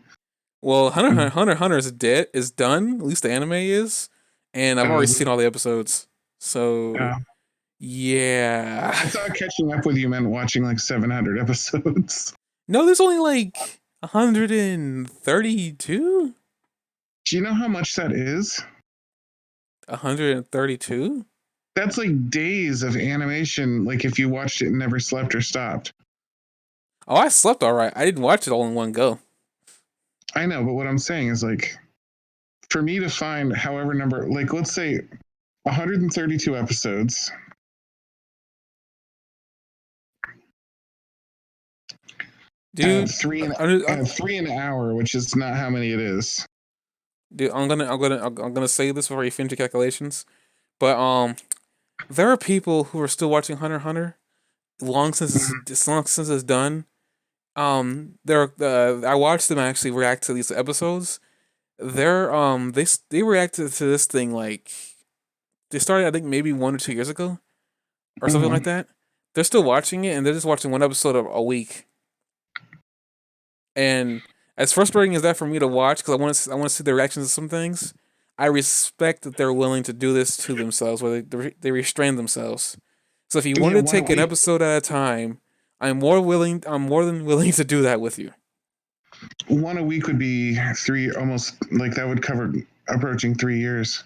well, Mm-hmm. Hunter is dead is done. At least the anime is, and I've already seen all the episodes. So Yeah. yeah, I thought catching up with you meant watching like 700 episodes. no, there's only like 132. Do you know how much that is? 132. That's like days of animation. Like if you watched it and never slept or stopped. Oh, I slept all right. I didn't watch it all in one go. I know, but what I'm saying is like for me to find however number, like let's say 132 episodes at Dude, at 3 an hour, which is not how many it is. dude, I'm gonna say this before you finish your calculations. But there are people who are still watching Hunter x Hunter long since it's done. I watched them actually react to these episodes. They reacted to this thing like They started, I think, maybe 1 or 2 years ago or something like Mhm. that. They're still watching it, and they're just watching one episode a week. And as frustrating as that for me to watch, because I want to see the reactions to some things. I respect that they're willing to do this to themselves, where they restrain themselves. So if you want Yeah, to one a take an week. episode at a time, I'm more than willing to do that with you. One a week would be three, almost like that would cover approaching 3 years.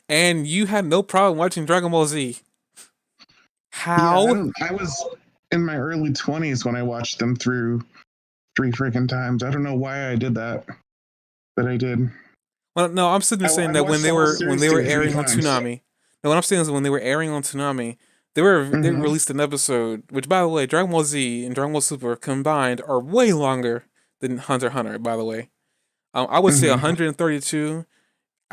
And you had no problem watching Dragon Ball Z. Yeah, I How? don't. I was in my early 20s when I watched them through 3 freaking times. I don't know why I did that, but I did. Well, no, I'm sitting there saying I that watched the whole when series they were through three airing on times. Toonami. No, what I'm saying is when they were airing on Toonami, they Mm-hmm. released an episode. Which, by the way, Dragon Ball Z and Dragon Ball Super combined are way longer than Hunter x Hunter. By the way, I would say Mm-hmm. 132.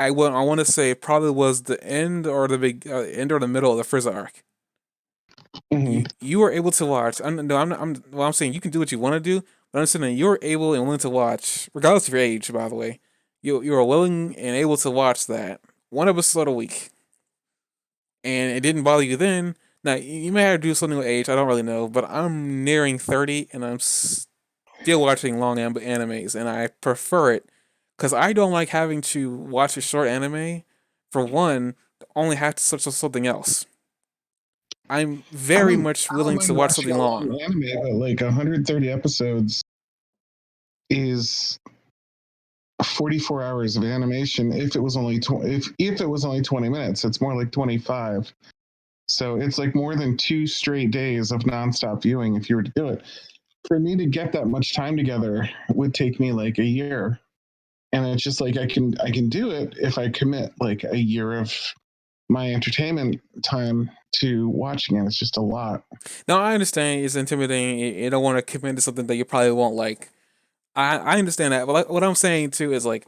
I want to say probably was the end or the big end or the middle of the Frieza arc. Mm-hmm. You were able to watch. Well, I'm saying you can do what you want to do, but I'm saying you were able and willing to watch, regardless of your age. By the way, you were willing and able to watch that one episode a week, and it didn't bother you then. Now you may have to do something with age. I don't really know, but I'm nearing 30, and I'm still watching long animes, and I prefer it because I don't like having to watch a short anime. For one, to only have to search for something else. I'm very much I don't willing mind to watch watching something a long. long anime, but like 130 episodes is 44 hours of animation. If it was only if it was only 20 minutes, it's more like 25. So it's like more than 2 straight days of nonstop viewing if you were to do it. For me to get that much time together would take me like a year. And it's just like I can do it if I commit like a year of my entertainment time to watching it. It's just a lot. Now I understand it's intimidating. You don't want to commit to something that you probably won't like. I understand that, but like, what I'm saying too is like,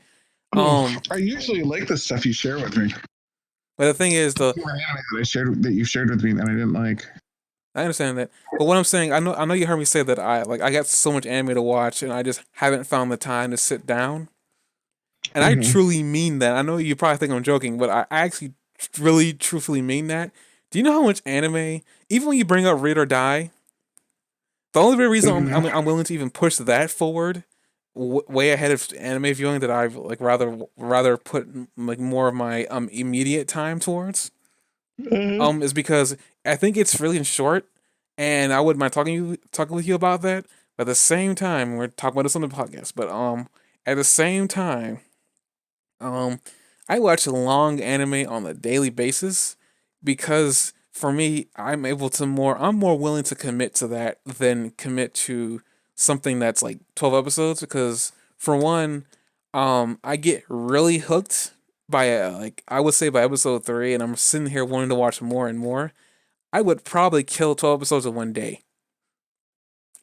I usually like the stuff you share with me. but the thing is the More anime that I shared that you shared with me that I didn't like. I understand that, but what I'm saying, I know you heard me say that I got so much anime to watch and I just haven't found the time to sit down, and I Mm-hmm. truly mean that. I know you probably think I'm joking, but I actually really truthfully mean that. Do you know how much anime? Even when you bring up Read or Die, the only real reason Mm-hmm. I'm willing to even push that forward way ahead of anime viewing that I've like rather put like more of my immediate time towards Uh, is because I think it's really short, and I wouldn't mind talking with you about that. But at the same time, we're talking about this on the podcast. But at the same time, um, I watch long anime on a daily basis because for me, I'm more willing to commit to that than commit to something that's like 12 episodes because for one, I get really hooked by like I would say by episode 3 and I'm sitting here wanting to watch more and more. I would probably kill 12 episodes in one day.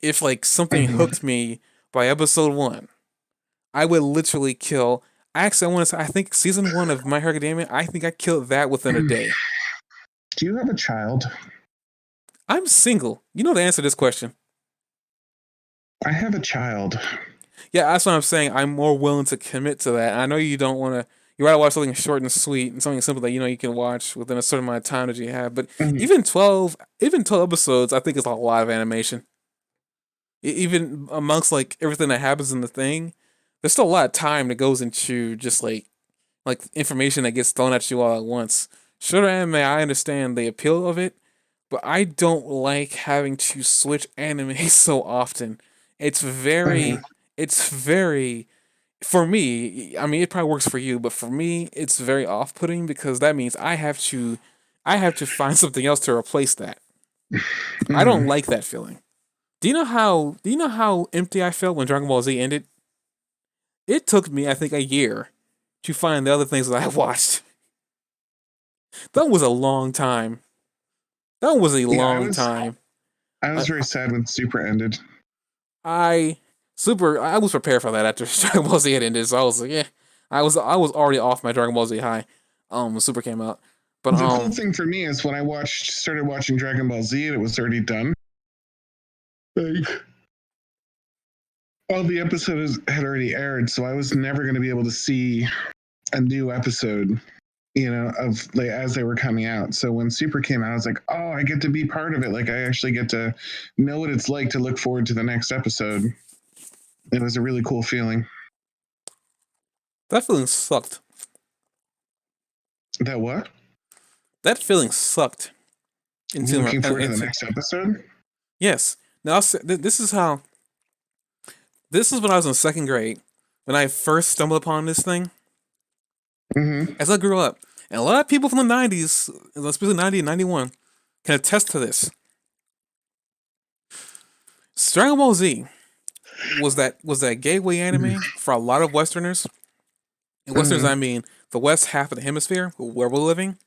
If like something mm-hmm. hooked me by episode 1, I would literally kill. Actually, I want to say I think season 1 of My Hero Academia. I think I killed that within a day. Do you have a child? I'm single. You know the answer to this question. I have a child. Yeah, that's what I'm saying. I'm more willing to commit to that. I know you don't want to. You rather watch something short and sweet and something simple that you know you can watch within a certain amount of time that you have. But Mm-hmm. even 12 episodes, I think is a lot of animation. Even amongst like everything that happens in the thing, there's still a lot of time that goes into just like information that gets thrown at you all at once. Shorter anime, I understand the appeal of it, but I don't like having to switch anime so often. It's Mm-hmm. it's very, for me, I mean, it probably works for you, but for me, it's very off putting because that means I have to find something else to replace that. I don't Mm-hmm. like that feeling. Do you know how empty I felt when Dragon Ball Z ended? It took me, I think, a year to find the other things that I watched. That was a long time. That was a Yeah, long time. I I, was very sad when Super ended. I I was prepared for that after Dragon Ball Z had ended, so I was like, yeah. I was already off my Dragon Ball Z high. When Super came out. But The cool thing for me is when I started watching Dragon Ball Z, and it was already done. Like all the episodes had already aired, so I was never going to be able to see a new episode of like as they were coming out. So when Super came out, I was like, oh, I get to be part of it. Like I actually get to know what it's like to look forward to the next episode. It was a really cool feeling. That feeling sucked. That what? That feeling sucked. Looking forward to the next episode? Yes. Now this is how. This is when I was in second grade when I first stumbled upon this thing. Mm-hmm. As I grew up, and a lot of people from the '90s, especially '90 and '91, can attest to this. Dragon Ball Z was that gateway anime for a lot of Westerners. And Westerners, Mm-hmm. I mean the west half of the hemisphere where we're living.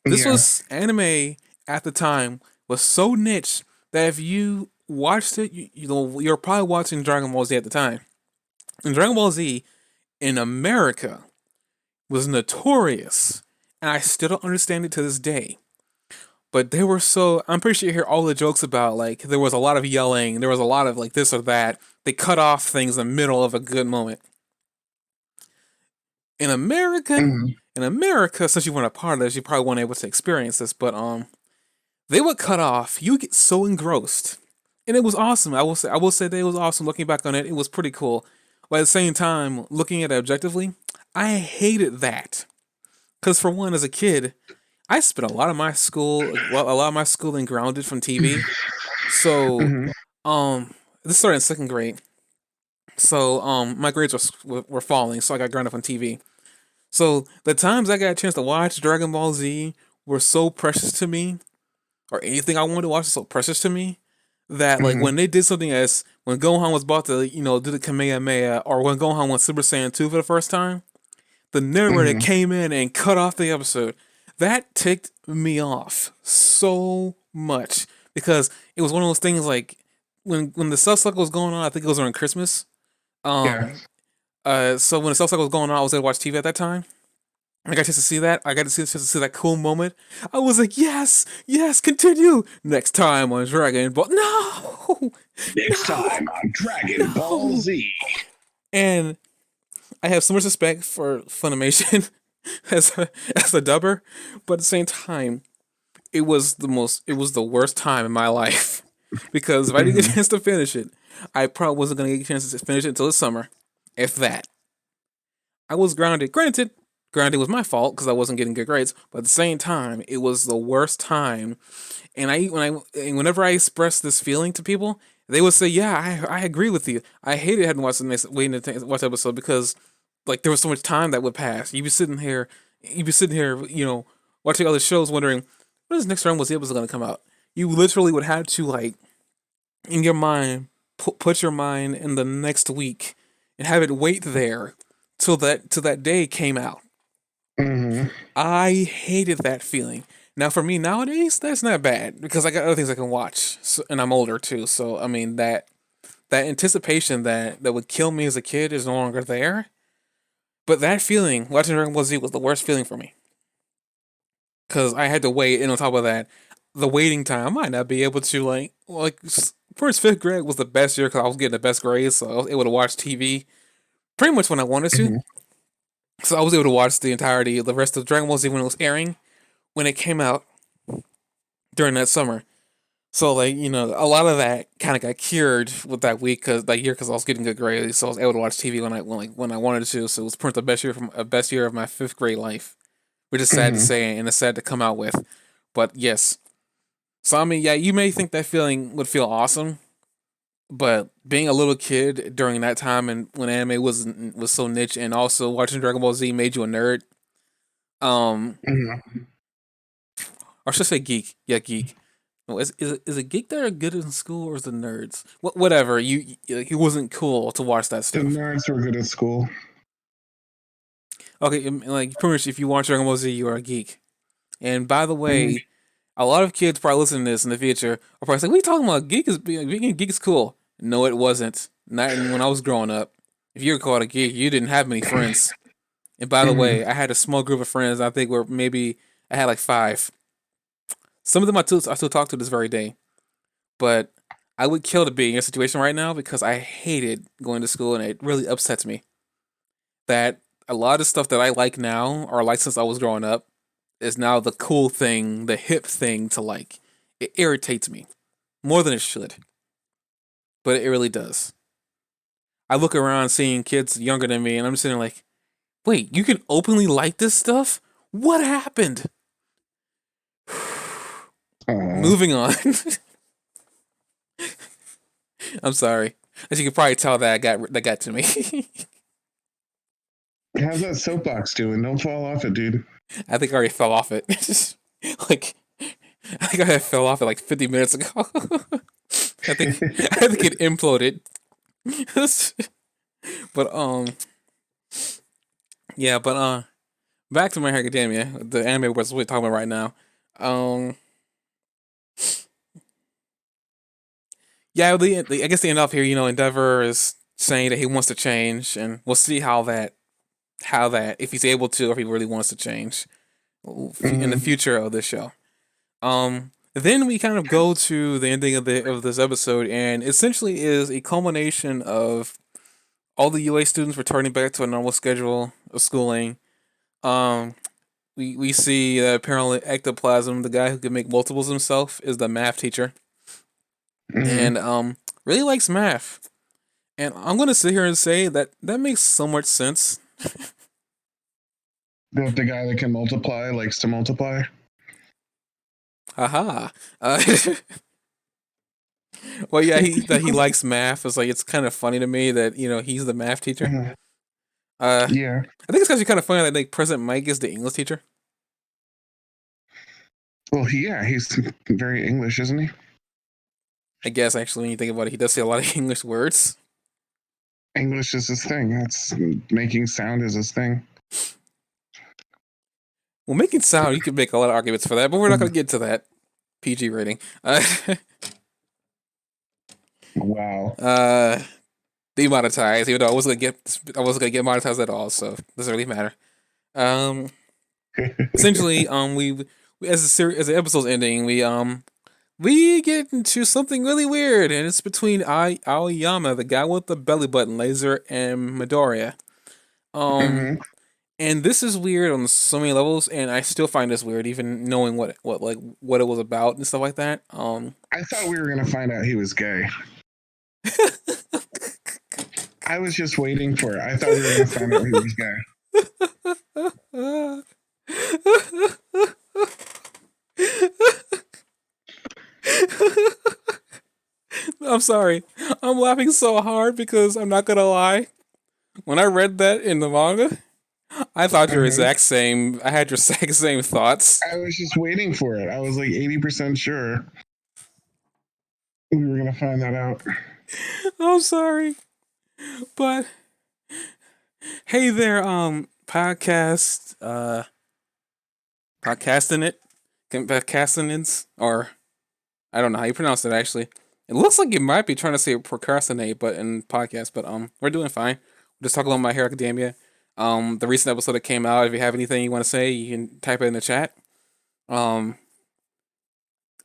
This Yeah. was anime at the time was so niche that if you watched it, you're probably watching Dragon Ball Z at the time. And Dragon Ball Z in America was notorious, and I still don't understand it to this day. But they were so. I'm pretty sure you hear all the jokes about like there was a lot of yelling, there was a lot of like this or that. They cut off things in the middle of a good moment. In American, Mm-hmm. in America, since you weren't a part of this, you probably weren't able to experience this. But they would cut off. You get so engrossed, and it was awesome. I will say that it was awesome. Looking back on it, it was pretty cool. But at the same time, looking at it objectively, I hated that because for one, as a kid, I spent a lot of my school, well, a lot of my schooling grounded from TV. So, Mm-hmm. this started in second grade. So, my grades were falling, so I got grounded from TV. So the times I got a chance to watch Dragon Ball Z were so precious to me, or anything I wanted to watch was so precious to me that like Mm-hmm. when they did something as when Gohan was about to do the Kamehameha, or when Gohan went Super Saiyan 2 for the first time, the narrator Mm-hmm. came in and cut off the episode. That ticked me off so much because it was one of those things like when the Cell Cycle was going on. I think it was around Christmas. Yeah. Um. So when the Cell Cycle was going on, I was able to watch TV at that time. I got a chance to see that. I got to see that cool moment. I was like, yes, yes, continue. Next time on Dragon Ball. No, Next no, time on Dragon Ball no. Z. And I have so much respect for Funimation as a dubber, but at the same time, it was the worst time in my life because if I didn't get a Mm-hmm. chance to finish it, I probably wasn't gonna get a chance to finish it until the summer, if that. I was grounded. Granted, it was my fault because I wasn't getting good grades, but at the same time, it was the worst time. And whenever I express this feeling to people, they would say, "Yeah, I agree with you. I hated having to watch the next waiting to watch the episode because like there was so much time that would pass. You'd be sitting here, watching other shows, wondering when is next round was the episode going to come out. You literally would have to like in your mind put your mind in the next week and have it wait there till that day came out. Mm-hmm. I hated that feeling. Now, for me nowadays, that's not bad because I got other things I can watch, so, and I'm older too. So, I mean that anticipation that would kill me as a kid is no longer there. But that feeling, watching Dragon Ball Z, was the worst feeling for me because I had to wait, and on top of that, the waiting time, I might not be able to first fifth grade was the best year because I was getting the best grades, so I was able to watch TV pretty much when I wanted to. Mm-hmm. So I was able to watch the entirety of the rest of Dragon Ball Z when it was airing when it came out during that summer. So like a lot of that kind of got cured with that week because that year because I was getting good grades, so I was able to watch TV when I wanted to. So it was pretty much the best year of my fifth grade life, which is sad to Mm-hmm. say and it's sad to come out with, but yes. So I mean, yeah, you may think that feeling would feel awesome, but being a little kid during that time and when anime was so niche, and also watching Dragon Ball Z made you a nerd. Um, Mm-hmm. or should I say geek? Yeah, geek. No, is it geek that are good in school or is it nerds? Whatever. It wasn't cool to watch that The stuff. nerds were good at school. Okay, like pretty much if you watch Dragon Ball Z, you are a geek. And by the Mm-hmm. way, a lot of kids probably listening to this in the future are probably saying, "What are you talking about? Geek is cool." No, it wasn't. Not when I was growing up. If you were called a geek, you didn't have many friends. And by the Mm-hmm. way, I had a small group of friends. I think were maybe I had like five. Some of them I still talk to this very day. But I would kill to be in your situation right now because I hated going to school and it really upsets me that a lot of stuff that I like now or like since I was growing up is now the cool thing, the hip thing to like. It irritates me more than it should, but it really does. I look around seeing kids younger than me, and I'm sitting like, wait, you can openly like this stuff? What happened? Oh, Moving on. I'm sorry. As you can probably tell, that got to me. how's that soapbox doing? Don't fall off it, dude. I think I already fell off it. Like I think I fell off it like 50 minutes ago. I think it imploded. But yeah, but back to My Hero Academia, the anime we're talking about right now. Um yeah, I guess the end off here, Endeavor is saying that he wants to change, and we'll see how that if he's able to or if he really wants to change in the Hmm. future of this show. Then we kind of go to the ending of this episode, and essentially is a culmination of all the UA students returning back to a normal schedule of schooling. Um, we see that apparently Ectoplasm, the guy who can make multiples himself, is the math teacher, Hmm. and really likes math. And I'm gonna sit here and say that that makes so much sense. The guy that can multiply likes to multiply. Haha. Uh, well, yeah, he likes math. It's like it's kind of funny to me that he's the math teacher. Mhm. Uh, Yeah. I think it's actually kind of funny that like President Mike is the English teacher. Well, yeah, he's very English, isn't he? I guess actually when you think about it, he does say a lot of English words. English is his thing. That's making sound is his thing. Well, making sound, you could make a lot of arguments for that, but we're not going to get to that. PG rating. Wow. Uh, demonetized. Even though I wasn't gonna get monetized at all, so it doesn't really matter. Um, essentially, as the episode's ending, we get into something really weird, and it's between Aoyama, the guy with the belly button laser, and Midoriya. Um, Hmm. and this is weird on so many levels, and I still find this weird, even knowing what it was about and stuff like that. I thought we were gonna find out he was gay. I was just waiting for it. I thought we were gonna find out he was gay. I'm sorry. I'm laughing so hard because I'm not gonna lie. When I read that in the manga, I thought your Hmm. exact same. I had your exact same thoughts. I was just waiting for it. I was like 80% sure we were gonna find that out. I'm sorry, but hey there, podcasting it, podcastinins, or I don't know how you pronounce it actually. It looks like you might be trying to say procrastinate, but in podcast. But we're doing fine. We're just talking about My Hero Academia. The recent episode that came out. If you have anything you want to say, you can type it in the chat. Um,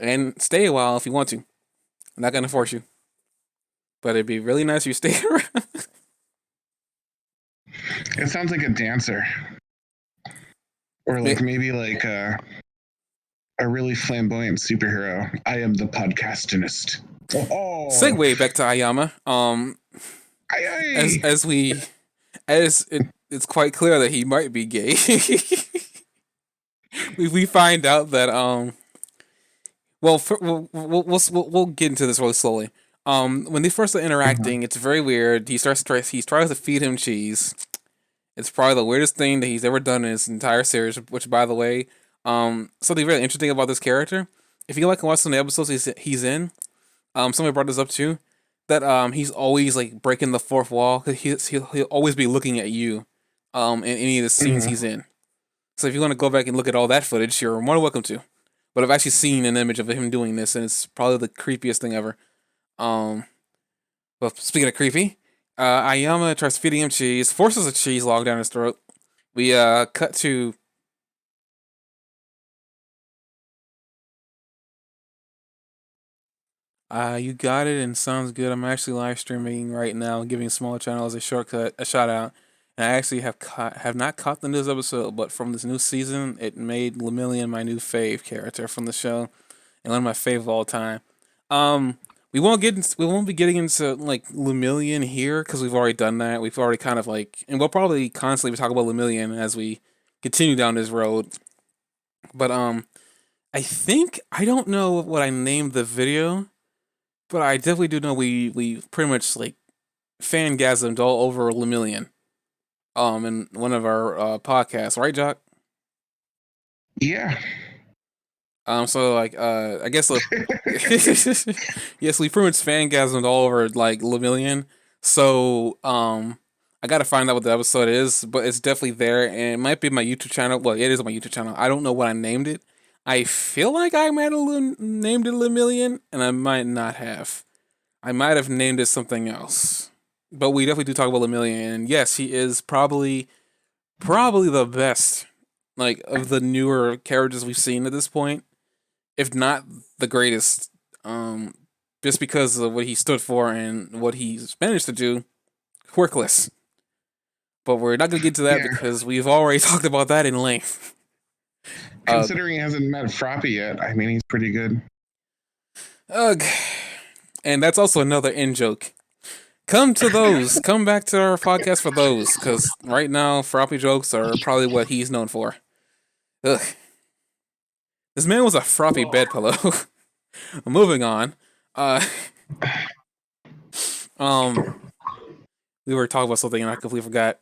and stay a while if you want to. I'm not gonna force you, but it'd be really nice if you stay around. It sounds like a dancer, or like maybe like a really flamboyant superhero. I am the podcastinist. Oh, Segue back to Ayama. aye, As aye. as we as it's quite clear that he might be gay. we find out that well, we'll get into this really slowly. When they first are Mhm. interacting, it's very weird. He tries to feed him cheese. It's probably the weirdest thing that he's ever done in his entire series. Which, by the way, something really interesting about this character. If you like watch some of the episodes he's in, somebody brought this up too. That he's always like breaking the fourth wall because he'll always be looking at you, in any of the scenes Mhm. he's in. So if you want to go back and look at all that footage, you're more than welcome to. But I've actually seen an image of him doing this, and it's probably the creepiest thing ever. Um, but speaking of creepy, Ayama tries feeding him cheese, forces a cheese log down his throat. We cut to you got it and sounds good. I'm actually live streaming right now, giving smaller channels a shortcut, a shout out. And I actually have not caught the newest episode, but from this new season, it made Lemillion my new fave character from the show, and one of my fave of all time. Um, we won't be getting into like Lemillion here because we've already done that. We've already kind of like, and we'll probably constantly be talking about Lemillion as we continue down this road. But I think I don't know what I named the video, but I definitely do know we pretty much like fangasmed all over Lemillion in one of our podcasts, right, Jock? Yeah. So like I guess like yes, we pretty much fangasmed all over like Lemillion. So I gotta find out what the episode is, but it's definitely there, and it might be my YouTube channel. Well, it is on my YouTube channel. I don't know what I named it. I feel like I might have named it Lemillion, and I might not have. I might have named it something else. But we definitely do talk about Lemillion, and yes, he is probably the best like of the newer characters we've seen at this point, if not the greatest. Um, just because of what he stood for and what he's managed to do, quirkless. But we're not gonna get to that Yeah. because we've already talked about that in length. Considering he hasn't met Froppy yet, I mean, he's pretty good. Ugh. And that's also another in joke. Come to those. Come back to our podcast for those, because right now, Froppy jokes are probably what he's known for. Ugh. This man was a froppy bed pillow. Moving on. Uh, um, we were talking about something and I completely forgot.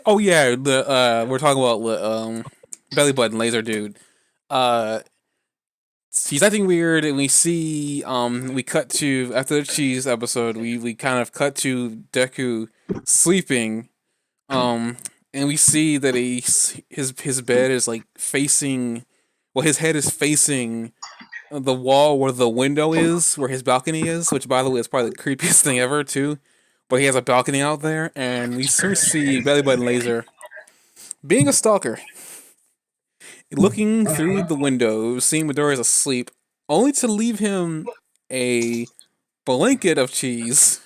Oh yeah, the we're talking about belly button laser dude. Uh, he's acting weird, and we see we cut to after the cheese episode. We kind of cut to Deku sleeping. Um, and we see that his bed is like facing. Well, his head is facing the wall where the window is, where his balcony is, which by the way is probably the creepiest thing ever too. But he has a balcony out there, and we first see Belly Button Laser being a stalker, looking through the window, seeing Midoriya's asleep, only to leave him a blanket of cheese,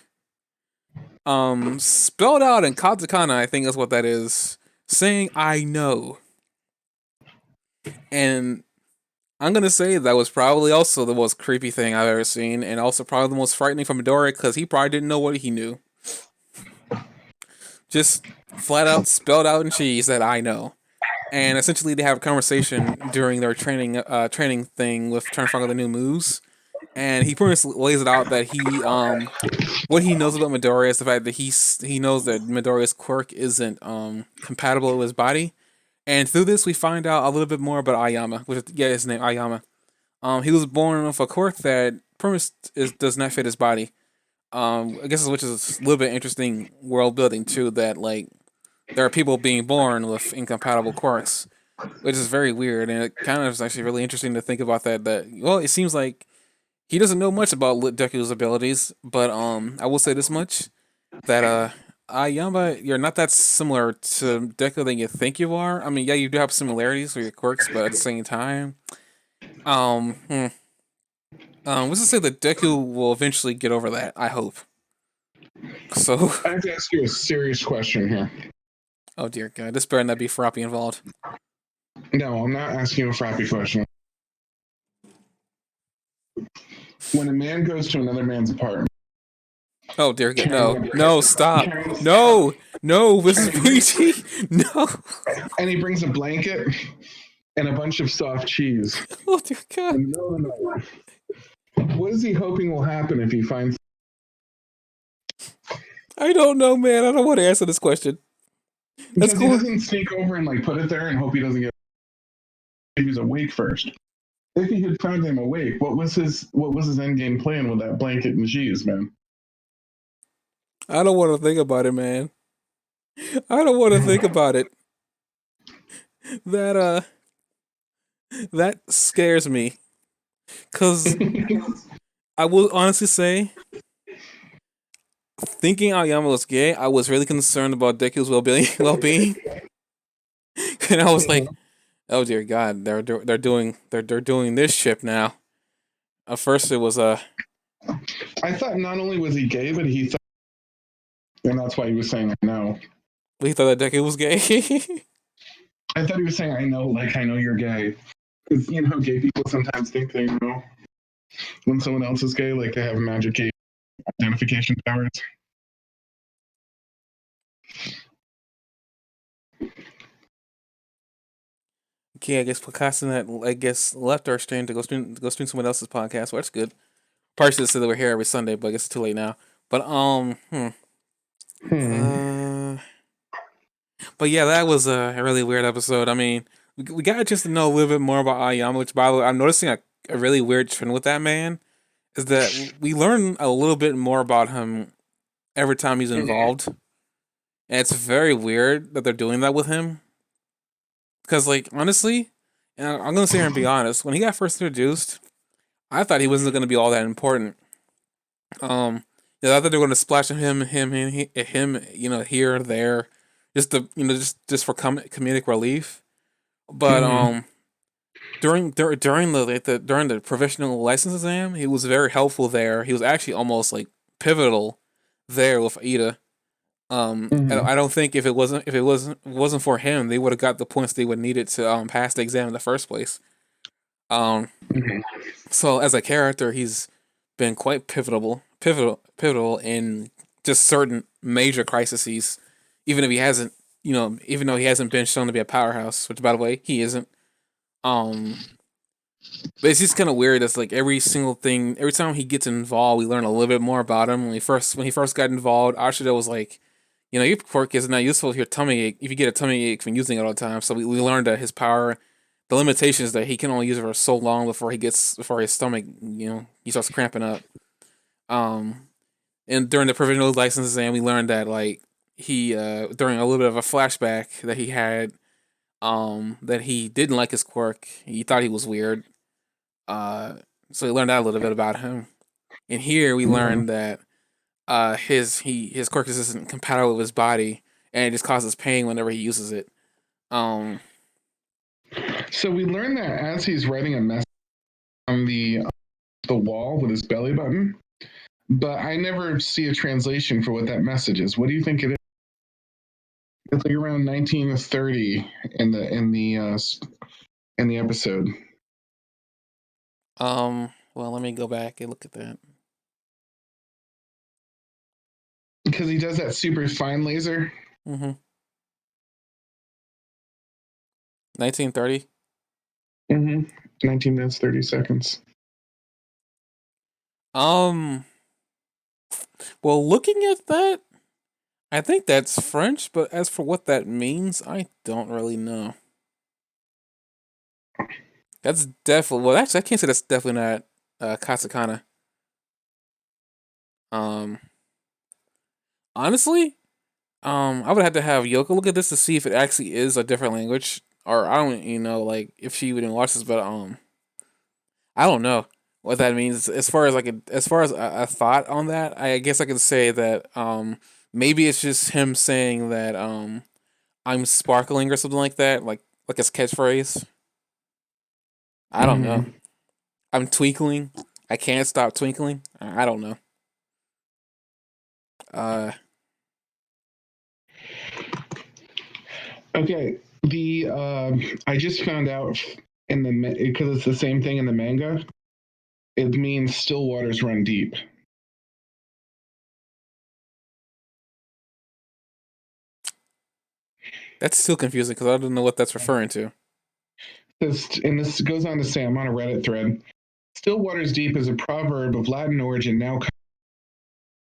spelled out in katakana, I think that's what that is, saying "I know." And I'm gonna say that was probably also the most creepy thing I've ever seen, and also probably the most frightening for Midoriya because he probably didn't know what he knew. Just flat out spelled out in cheese that I know. And essentially, they have a conversation during their training thing with trying to find out the new moves. And he pretty much lays it out that he what he knows about Midoriya is the fact that he knows that Midoriya's quirk isn't compatible with his body. And through this, we find out a little bit more about Ayama, which is, yeah, his name Ayama. He was born with a quirk that pretty much does not fit his body. I guess which is a little bit interesting world building too. That like there are people being born with incompatible quirks, which is very weird, and it kind of is actually really interesting to think about that. That well, it seems like he doesn't know much about Deku's abilities, but I will say this much that Ayama, you're not that similar to Deku than you think you are. I mean, yeah, you do have similarities with your quirks, but at the same time, um, hmm, let's just say that Deku will eventually get over that. I hope. So, I have to ask you a serious question here. oh dear God, this better not be Froppy involved. No, I'm not asking you a Froppy question. When a man goes to another man's apartment, Oh dear God, no, stop, no, this is PG, no, and he brings a blanket and a bunch of soft cheese. oh dear God, No. What is he hoping will happen if he finds? I don't know, man. I don't want to answer this question. That's Because cool. he doesn't sneak over and like put it there and hope he doesn't get. He's awake first. If he had found him awake, what was his end game plan with that blanket and cheese, man? I don't want to think about it, man. I don't want to think about it. That that scares me. Cause I will honestly say, thinking Aoyama was gay, I was really concerned about Deku's well-being, and I was like, "Oh dear God, they're doing this ship now." At first, it was I thought not only was he gay, but he thought, and that's why he was saying no. But he thought that Deku was gay. I thought he was saying, I know you're gay. Because, gay people sometimes think they know when someone else is gay, like they have magic gay identification powers. Okay, I guess Picasso I guess left our stream to go stream someone else's podcast. Well, that's good. Probably should have said that we're here every Sunday, but I guess it's too late now. But Hmm. uh, but yeah, that was a really weird episode. I mean, we got just to know a little bit more about Ayama, which by the way, I'm noticing a really weird trend with that man is that we learn a little bit more about him every time he's involved, and it's very weird that they're doing that with him. Because like honestly, and I'm gonna sit here and be honest, when he got first introduced, I thought he wasn't gonna be all that important. Yeah, I thought they were gonna splash on him, here or there, just to just for comedic relief. But Hmm. during the provisional license exam, he was very helpful there. He was actually almost like pivotal there with Ida. Hmm. I don't think if it wasn't for him, they would have got the points they would needed to pass the exam in the first place. Um, Hmm. so as a character, he's been quite pivotal in just certain major crises. Even if he hasn't, even though he hasn't been shown to be a powerhouse, which by the way he isn't. Um, but it's just kind of weird. It's like every single thing, every time he gets involved, we learn a little bit more about him. When he first got involved, Ashida was like, your quirk is not useful if your tummy ache. If you get a tummy ache from using it all the time, so we learned that his power, the limitations that he can only use it for so long before his stomach, he starts cramping up. Um, and during the provisional license exam, we learned that like he during a little bit of a flashback that he had, that he didn't like his quirk. He thought he was weird. Uh, so we learned that a little bit about him. And here we Hmm. learned that his quirk isn't compatible with his body, and it just causes pain whenever he uses it. Um, So we learned that as he's writing a message on the wall with his belly button, but I never see a translation for what that message is. What do you think it is? It's like around 1930 in the episode well, let me go back and look at that. because he does that super fine laser. Mm-hmm. 1930. 19 minutes 30 seconds. Um, well, looking at that, I think that's French, but as for what that means, I don't really know. That's definitely well. Actually, I can't say that's definitely not katakana. Um, honestly, I would have to have Yoko look at this to see if it actually is a different language, or I don't, like if she would even watch this, but I don't know what that means. As far as a thought on that, I guess I could say that maybe it's just him saying that I'm sparkling or something like that, like his catchphrase. I don't know. Mm-hmm. I'm twinkling. I can't stop twinkling. I don't know. Uh, Okay, the I just found out in the because it's the same thing in the manga. It means still waters run deep. that's still confusing because I don't know what that's referring to. And this goes on to say, I'm on a Reddit thread. Still waters deep is a proverb of Latin origin. Now,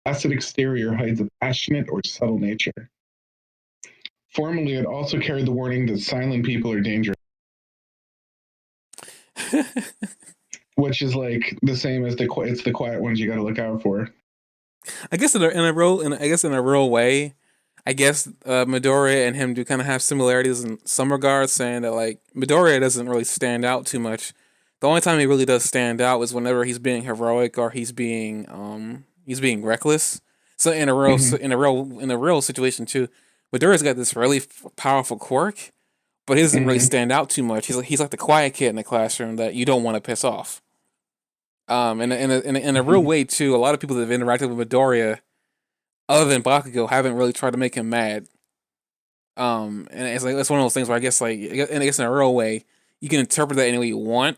placid exterior hides a passionate or subtle nature. Formerly, it also carried the warning that silent people are dangerous, which is like the same as it's the quiet ones you got to look out for. I guess in a real way, I guess Midoriya and him do kind of have similarities in some regards, saying that like Midoriya doesn't really stand out too much. The only time he really does stand out is whenever he's being heroic or he's being reckless. So Mm-hmm. in a real situation too, Midoriya's got this really powerful quirk, but he doesn't really Mm-hmm. stand out too much. He's like the quiet kid in the classroom that you don't want to piss off. In a real Mm-hmm. way too, a lot of people that have interacted with Midoriya other than Bakugo haven't really tried to make him mad. And it's like it's one of those things where I guess and I guess in a real way you can interpret that any way you want.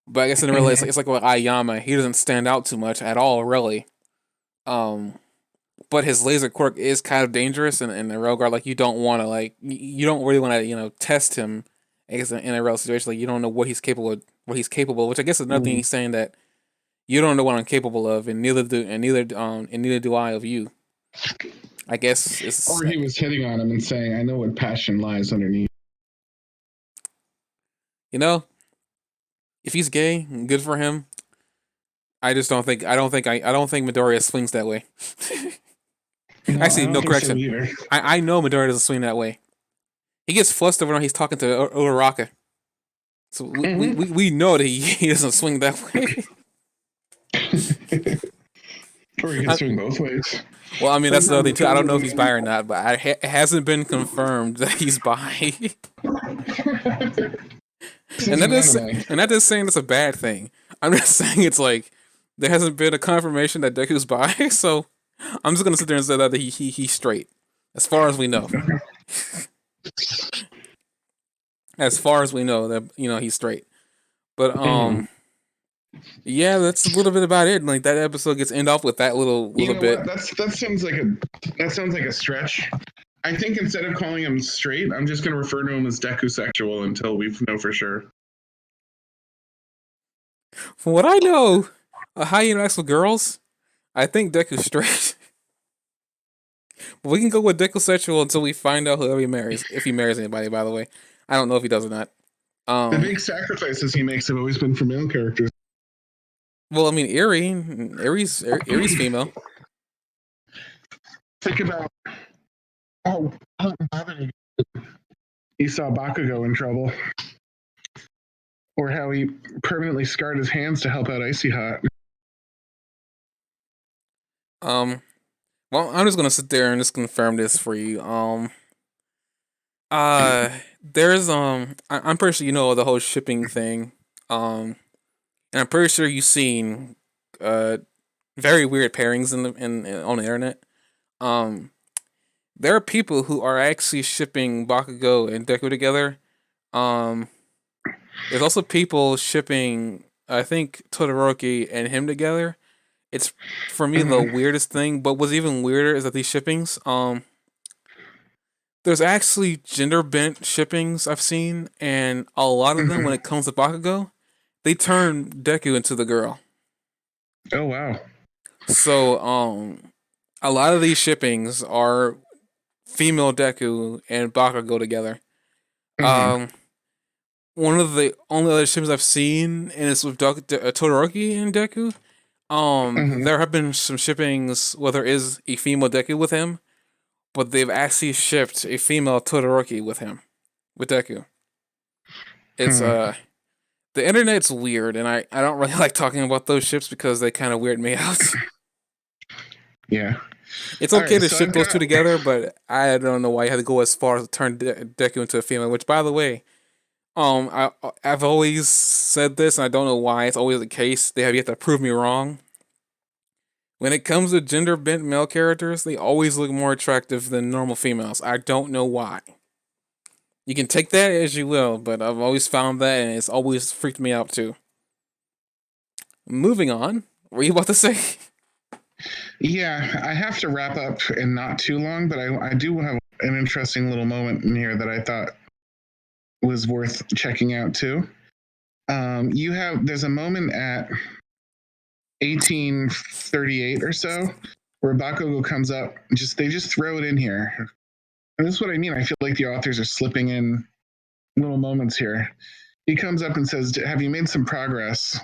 But I guess in real way Mhm. it's like with Ayama, he doesn't stand out too much at all, really. Um, but his laser quirk is kind of dangerous in a real regard. Like you don't want to you don't really want to test him. I guess in a real situation, like you don't know what he's capable of, which I guess is another thing Mm. he's saying that you don't know what I'm capable of, and neither do I of you. I guess it's Or he was hitting on him and saying, "I know what passion lies underneath." you know if he's gay, good for him. I just don't think I don't think Midoriya swings that way. No, I Actually, don't no think so correction. either. I know Midoriya doesn't swing that way. He gets flustered when he's talking to Uraraka. So Hmm. we know that he doesn't swing that way. Or he can I, swing both ways. well, I mean that's the other Sometimes thing it too. I feels don't know if like he's bi or not, but it hasn't been confirmed that he's bi. this is an anime. And that is saying that's a bad thing. I'm just saying it's like there hasn't been a confirmation that Deku's bi, so I'm just gonna sit there and say that he's straight, as far as we know. As far as we know that he's straight. But Mhm. yeah, that's a little bit about it. Like that episode gets end off with that You little know what? bit. That sounds like a stretch. I think instead of calling him straight, I'm just going to refer to him as decusexual until we know for sure. From what I know, how he interacts with girls, I think Deku's straight. But we can go with Deku sexual until we find out whoever he marries. If he marries anybody, by the way, I don't know if he does or not. The Um, big sacrifices he makes have always been for male characters. well, I mean, Erie's female. Think about how he saw Bakugo in trouble, or how he permanently scarred his hands to help out Icy Hot. Um, well, I'm just gonna sit there and just confirm this for you. Uh, I'm pretty sure you know the whole shipping thing. And I'm pretty sure you've seen uh very weird pairings on the internet. Um, there are people who are actually shipping Bakugo and Deku together. Um, there's also people shipping, I think, Todoroki and him together. It's for me the Mhm. weirdest thing. But what's even weirder is that these shippings, there's actually gender bent shippings I've seen, and a lot of them, when Mhm. it comes to Bakugo, they turn Deku into the girl. Oh wow. So, a lot of these shippings are female Deku and Bakugo together. Mhm. Um, one of the only other shippings I've seen, and it's with Todoroki and Deku. Mhm. There have been some shippings where there is a female Deku with him, but they've actually shipped a female Todoroki with him, with Deku. It's Hmm. the internet's weird, and I don't really like talking about those ships because they kind of weird me out. Yeah. It's All okay right. to So ship I've those two got. together, but I don't know why you had to go as far as to turn Deku into a female. Which, by the way, I've always said this, and I don't know why it's always the case. They have yet to prove me wrong. When it comes to gender bent male characters, they always look more attractive than normal females. I don't know why. You can take that as you will, but I've always found that, and it's always freaked me out too. Moving on. What were you about to say? Yeah, I have to wrap up in not too long, but I do have an interesting little moment in here that I thought was worth checking out too. There's a moment at 1838 or so where Bakugo comes up. They just throw it in here, and this is what I mean. I feel like the authors are slipping in little moments here. He comes up and says, "Have you made some progress?"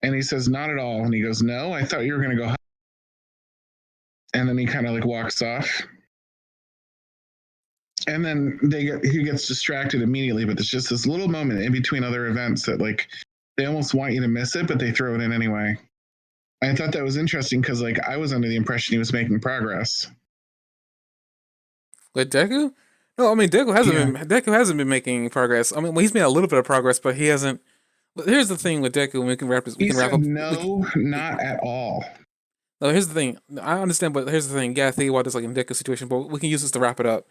And he says, "Not at all." And he goes, "No, I thought you were going to go." And then he kind of like walks off. And then he gets distracted immediately, but there's just this little moment in between other events that like they almost want you to miss it, but they throw it in anyway. I thought that was interesting because like I was under the impression he was making progress. With Deku? No, I mean Yeah, Deku hasn't been making progress. I mean, well, he's made a little bit of progress, but he hasn't. But here's the thing with Deku. We can wrap this. We he can wrap said up. no, not at all. No, here's the thing. I understand, but here's the thing. You gotta think about this like in Deku's situation, but we can use this to wrap it up.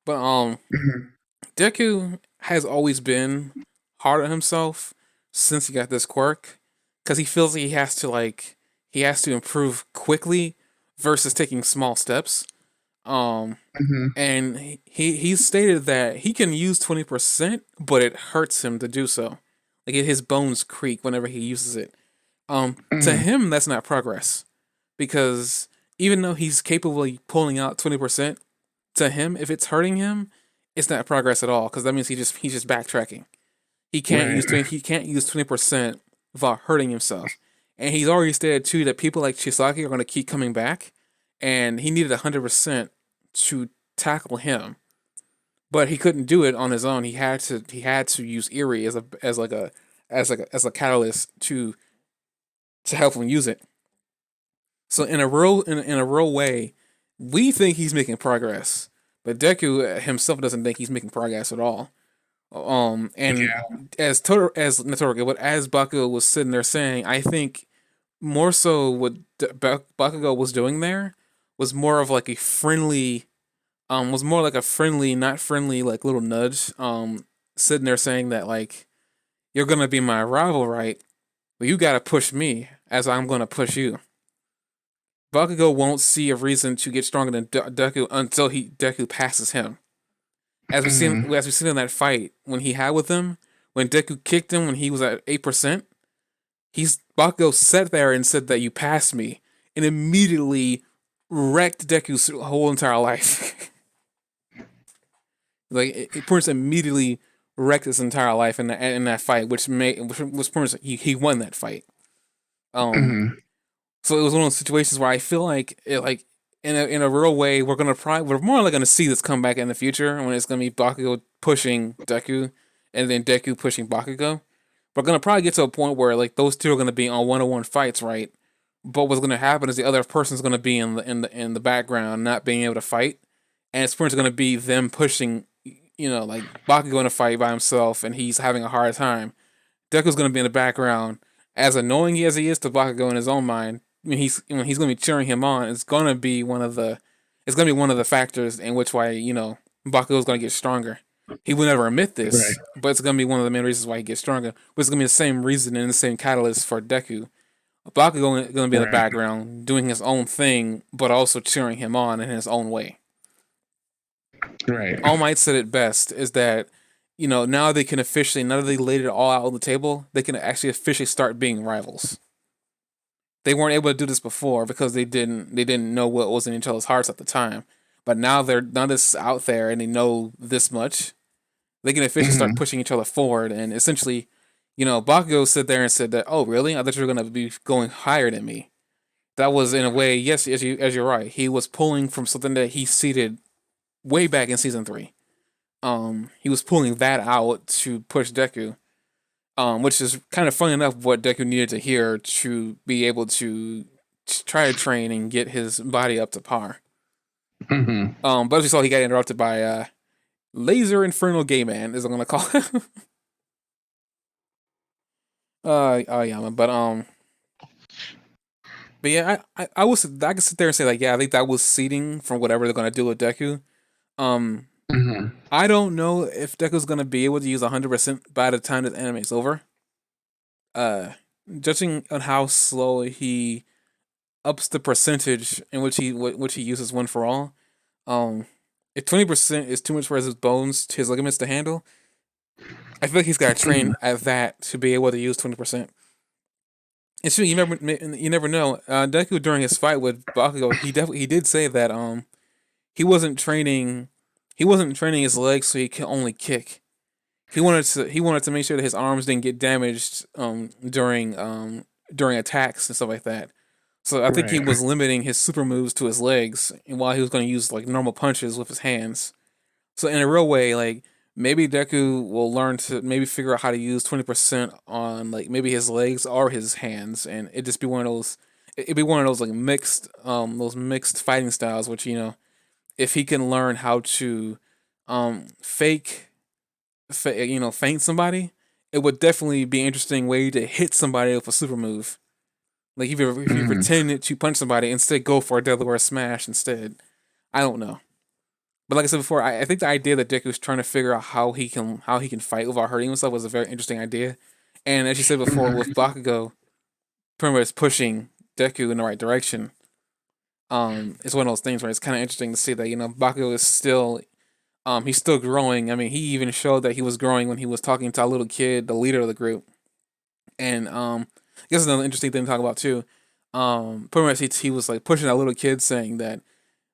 But Mhm. Deku has always been hard on himself since he got this quirk because he feels like he has to improve quickly versus taking small steps. Um, Mhm. and he stated that he can use 20%, but it hurts him to do so. Like his bones creak whenever he uses it. To Mhm. him, that's not progress because even though he's capable of pulling out 20%, to him, if it's hurting him, it's not progress at all because that means he's just backtracking. Right. He can't use 20% without hurting himself. And he's already stated too that people like Chisaki are going to keep coming back, and he needed 100% to tackle him, but he couldn't do it on his own. He had to use Erie as a catalyst to help him use it. So in a real way, we think he's making progress, but Deku himself doesn't think he's making progress at all. And Yeah. as not Totoro, but as Bakugo was sitting there saying, I think more so what Bakugo was doing there was more of like a friendly, was more like a friendly, not friendly, like little nudge. Sitting there saying that like you're gonna be my rival, right? But you gotta push me as I'm gonna push you. Bakugo won't see a reason to get stronger than Deku until Deku passes him. Mhm. As we seen in that fight when he had with him, when Deku kicked him when he was at 8%, he's Bakugo sat there and said that you passed me, and immediately wrecked Deku's whole entire life. Like it pretty much immediately wrecked his entire life in that fight, which was pretty much he won that fight. Um, Mhm. So it was one of those situations where I feel like in a real way we're more like gonna see this come back in the future when it's gonna be Bakugo pushing Deku and then Deku pushing Bakugo. We're gonna probably get to a point where like those two are gonna be on 1-on-1 fights, right? But what's gonna happen is the other person's gonna be in the background, not being able to fight, and it's pretty much gonna be them pushing, like Bakugo in a fight by himself, and he's having a hard time. Deku's gonna be in the background, as annoying as he is to Bakugo in his own mind. When he's gonna be cheering him on, it's gonna be one of the factors in which why Bakugo's gonna get stronger. He would never admit Right. this, but it's gonna be one of the main reasons why he gets stronger. But it's gonna be the same reason and the same catalyst for Deku. Bakugo gonna be in the Right. background doing his own thing, but also cheering him on in his own way. Right. All Might said it best is that now they can officially, now that they laid it all out on the table, they can actually officially start being rivals. They weren't able to do this before because they didn't know what was in each other's hearts at the time. But now this is out there and they know this much, they can officially start Mhm. pushing each other forward. And essentially, Bakugo stood there and said that, "Oh, really? I thought you were gonna be going higher than me." That was in a way, yes, as you're right. He was pulling from something that he seeded way back in season 3. He was pulling that out to push Deku, which is kind of funny enough what Deku needed to hear to be able to try to train and get his body up to par. Mhm. But as we saw, he got interrupted by Laser Infernal Gay Man, is I'm gonna call him. Oh yeah, but yeah, I could sit there and say like, yeah, I think that was seeding from whatever they're gonna do with Deku. Um, Mhm. I don't know if Deku's gonna be able to use 100% by the time this anime is over. Uh, Judging on how slow he ups the percentage in which he uses one for all. Um, if 20% is too much for his bones, his ligaments to handle, I feel like he's got to train Mhm. at that to be able to use 20%. And shoot, you never know. Deku during his fight with Bakugo, he did say that he wasn't training he wasn't training his legs so he could only kick. He wanted to make sure that his arms didn't get damaged during attacks and stuff like that. So I think he Right. was limiting his super moves to his legs, and while he was going to use like normal punches with his hands. So in a real way, like maybe Deku will learn to maybe figure out how to use 20% on like maybe his legs or his hands, and it just be one of those. It'd be one of those mixed fighting styles, which if he can learn how to, feint somebody, it would definitely be an interesting way to hit somebody with a super move. Like if you Mhm. pretend to punch somebody, instead go for a Delaware smash instead. I don't know. But like I said before, I think the idea that Deku's trying to figure out how he can fight without hurting himself was a very interesting idea. And as you said before, with Mhm. Bakugo pretty much pushing Deku in the right direction, it's one of those things where it's kind of interesting to see that Bakugo is still he's still growing. I mean, he even showed that he was growing when he was talking to a little kid, the leader of the group. And I guess another interesting thing to talk about too. Pretty much he was like pushing that little kid, saying that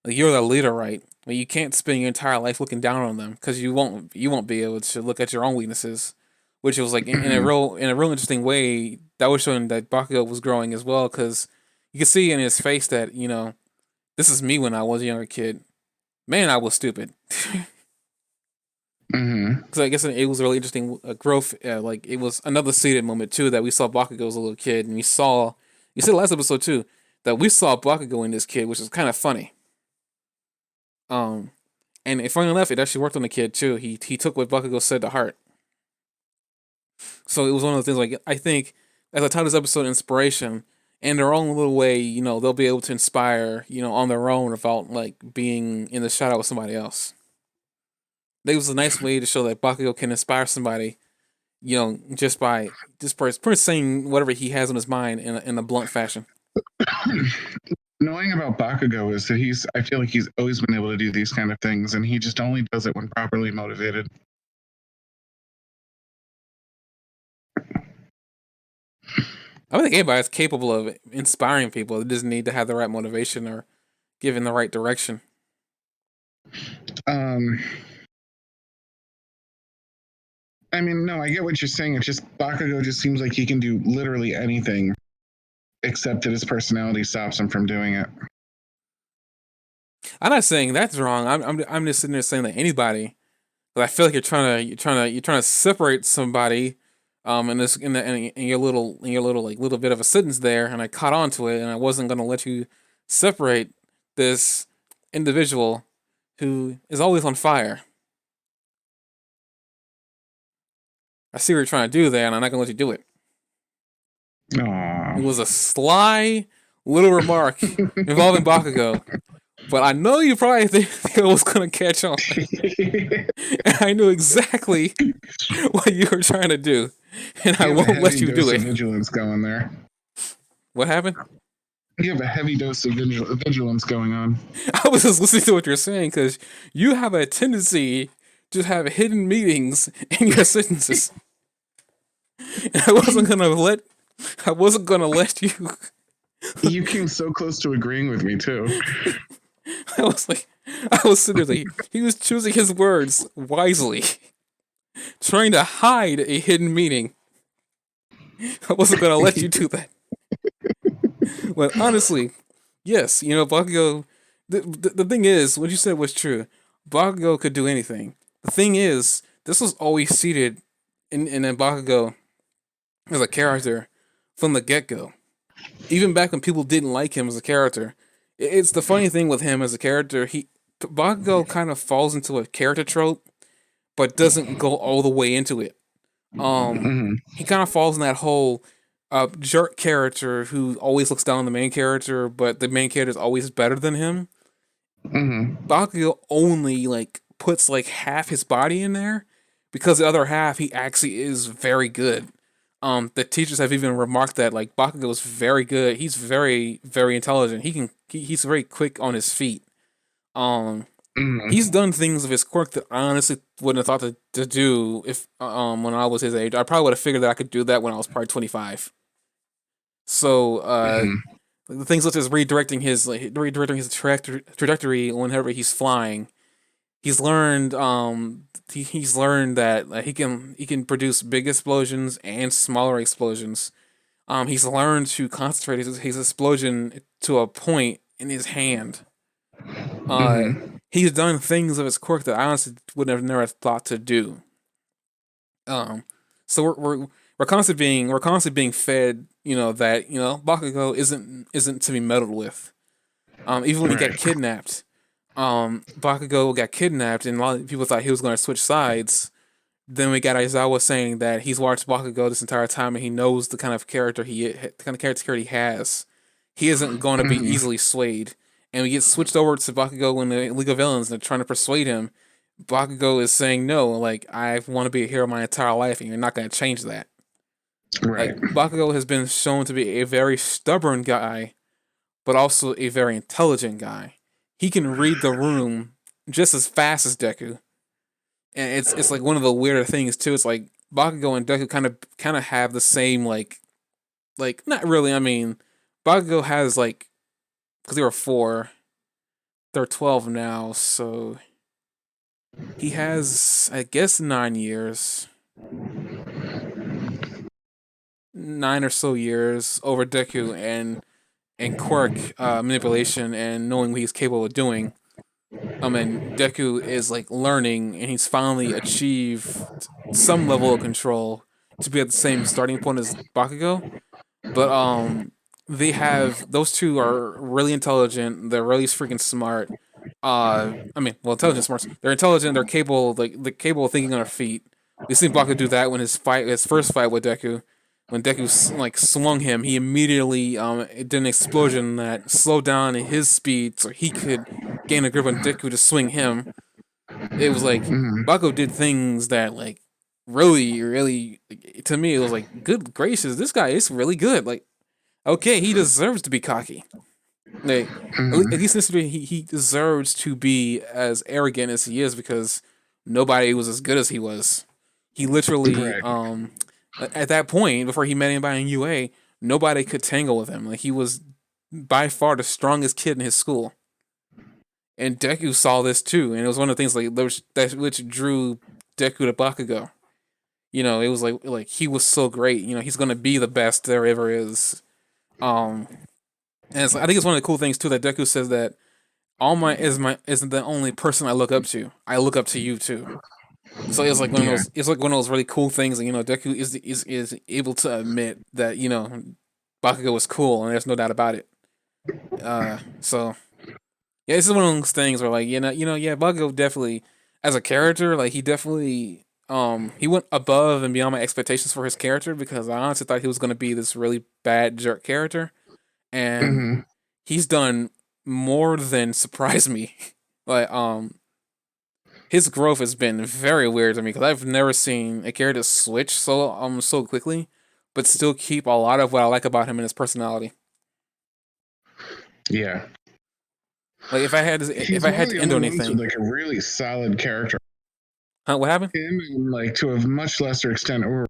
like you're the leader, right? Well, you can't spend your entire life looking down on them because you won't be able to look at your own weaknesses, which was like Mhm. in a real interesting way that was showing that Bakugo was growing as well because you could see in his face that this is me when I was a younger kid. Man, I was stupid. Mhm. Because I guess it was a really interesting growth. Like it was another seated moment too that we saw Bakugo as a little kid, and we saw you said last episode too that we saw Bakugo in this kid, which is kind of funny. Um, and if funny enough, it actually worked on the kid too. He took what Bakugo said to heart. So it was one of the things like I think as I titled this episode inspiration, in their own little way, they'll be able to inspire, on their own without like being in the shadow of somebody else. It was a nice way to show that Bakugo can inspire somebody, just by saying whatever he has on his mind in a blunt fashion. Knowing about Bakugo is that I feel like he's always been able to do these kind of things, and he just only does it when properly motivated. I think anybody's capable of inspiring people. It doesn't need to have the right motivation or given the right direction. Um, I mean, no, I get what you're saying. It's just Bakugo just seems like he can do literally anything, except that his personality stops him from doing it. I'm not saying that's wrong. I'm just sitting there saying that anybody. But I feel like you're trying to separate somebody, in this in your little like little bit of a sentence there, and I caught on to it, and I wasn't gonna let you separate this individual who is always on fire. I see what you're trying to do there, and I'm not gonna let you do it. It Aww. was a sly little remark involving Bakugo, but I know you probably think it was gonna catch on, and I knew exactly what you were trying to do, and I You have a won't let heavy you do dose of it. vigilance going there. What happened? You have a heavy dose of vigilance going on. I was just listening to what you're saying because you have a tendency to have hidden meanings in your sentences, and I wasn't gonna let you. You came so close to agreeing with me too. I was like, I was sitting there like he was choosing his words wisely, trying to hide a hidden meaning. I wasn't gonna let you do that. But honestly, yes, Bakugo. The thing is, what you said was true. Bakugo could do anything. The thing is, this was always seated in Bakugo as a character from the get go. Even back when people didn't like him as a character, it's the funny thing with him as a character. Bakugo kind of falls into a character trope, but doesn't go all the way into it. Hmm. He kind of falls in that whole jerk character who always looks down on the main character, but the main character is always better than him. Hmm. Bakugo only like puts like half his body in there because the other half he actually is very good. The teachers have even remarked that like Bakugo is very good. He's very very intelligent. He's very quick on his feet. Um, he's Hmm. done things of his quirk that I honestly wouldn't have thought to do if when I was his age. I probably would have figured that I could do that when I was probably 25. So Hmm. the things such as redirecting his trajectory whenever he's flying. He's learned that he can produce big explosions and smaller explosions. He's learned to concentrate his explosion to a point in his hand. Uh, Hmm. he's done things of his quirk that I honestly would have never thought to do. Um, so we're constantly being fed, that Bakugo isn't to be meddled with. Even when he got Right. kidnapped, Bakugo got kidnapped, and a lot of people thought he was going to switch sides. Then we got Aizawa saying that he's watched Bakugo this entire time, and he knows the kind of character he has. He isn't going to be Hmm. easily swayed, and we get switched over to Bakugo in the League of Villains, and they're trying to persuade him. Bakugo is saying no, like I want to be a hero my entire life, and you're not going to change that. Right. Like Bakugo has been shown to be a very stubborn guy, but also a very intelligent guy. He can read the room just as fast as Deku, and it's like one of the weirder things too. It's like Bakugo and Deku kind of have the same like not really. I mean, Bakugo has like because they were four, they're 12 now, so he has I guess 9 years, 9 or so years over Deku and quirk manipulation and knowing what he's capable of doing. And Deku is like learning, and he's finally achieved some level of control to be at the same starting point as Bakugo. But they have those two are really intelligent. They're really freaking smart. I mean, well, intelligent smarts. They're intelligent. They're capable. Like they're capable of thinking on their feet. We seen Bakugo do that when his first fight with Deku. When Deku like swung him, he immediately did an explosion that slowed down his speed, so he could gain a grip on Deku to swing him. It was like Hmm. Bakugo did things that like really to me it was like good gracious, this guy is really good. Like okay, he deserves to be cocky. Like at Hmm. least in this video, he deserves to be as arrogant as he is because nobody was as good as he was. He literally, Right. at that point before he met anybody in UA, nobody could tangle with him. Like he was by far the strongest kid in his school, and Deku saw this too, and it was one of the things like that which drew Deku to Bakugo. You know, it was like he was so great. You know, he's gonna be the best there ever is. Um, and I think it's one of the cool things too that Deku says that all my isn't the only person I look up to. I look up to you too. So it's like one of Yeah. those. It's like one of those really cool things. And, you know, Deku is able to admit that you know Bakugo is cool, and there's no doubt about it. So yeah, this is one of those things where like yeah, Bakugo definitely as a character, like he definitely he went above and beyond my expectations for his character because I honestly thought he was gonna be this really bad jerk character, and Hmm. he's done more than surprise me. Like his growth has been very weird to me because I've never seen a character switch so quickly, but still keep a lot of what I like about him and his personality. Yeah. Like if He's I one had of to the end only on ones with anything, like a really solid character. huh? What happened? Him and like to a much lesser extent, or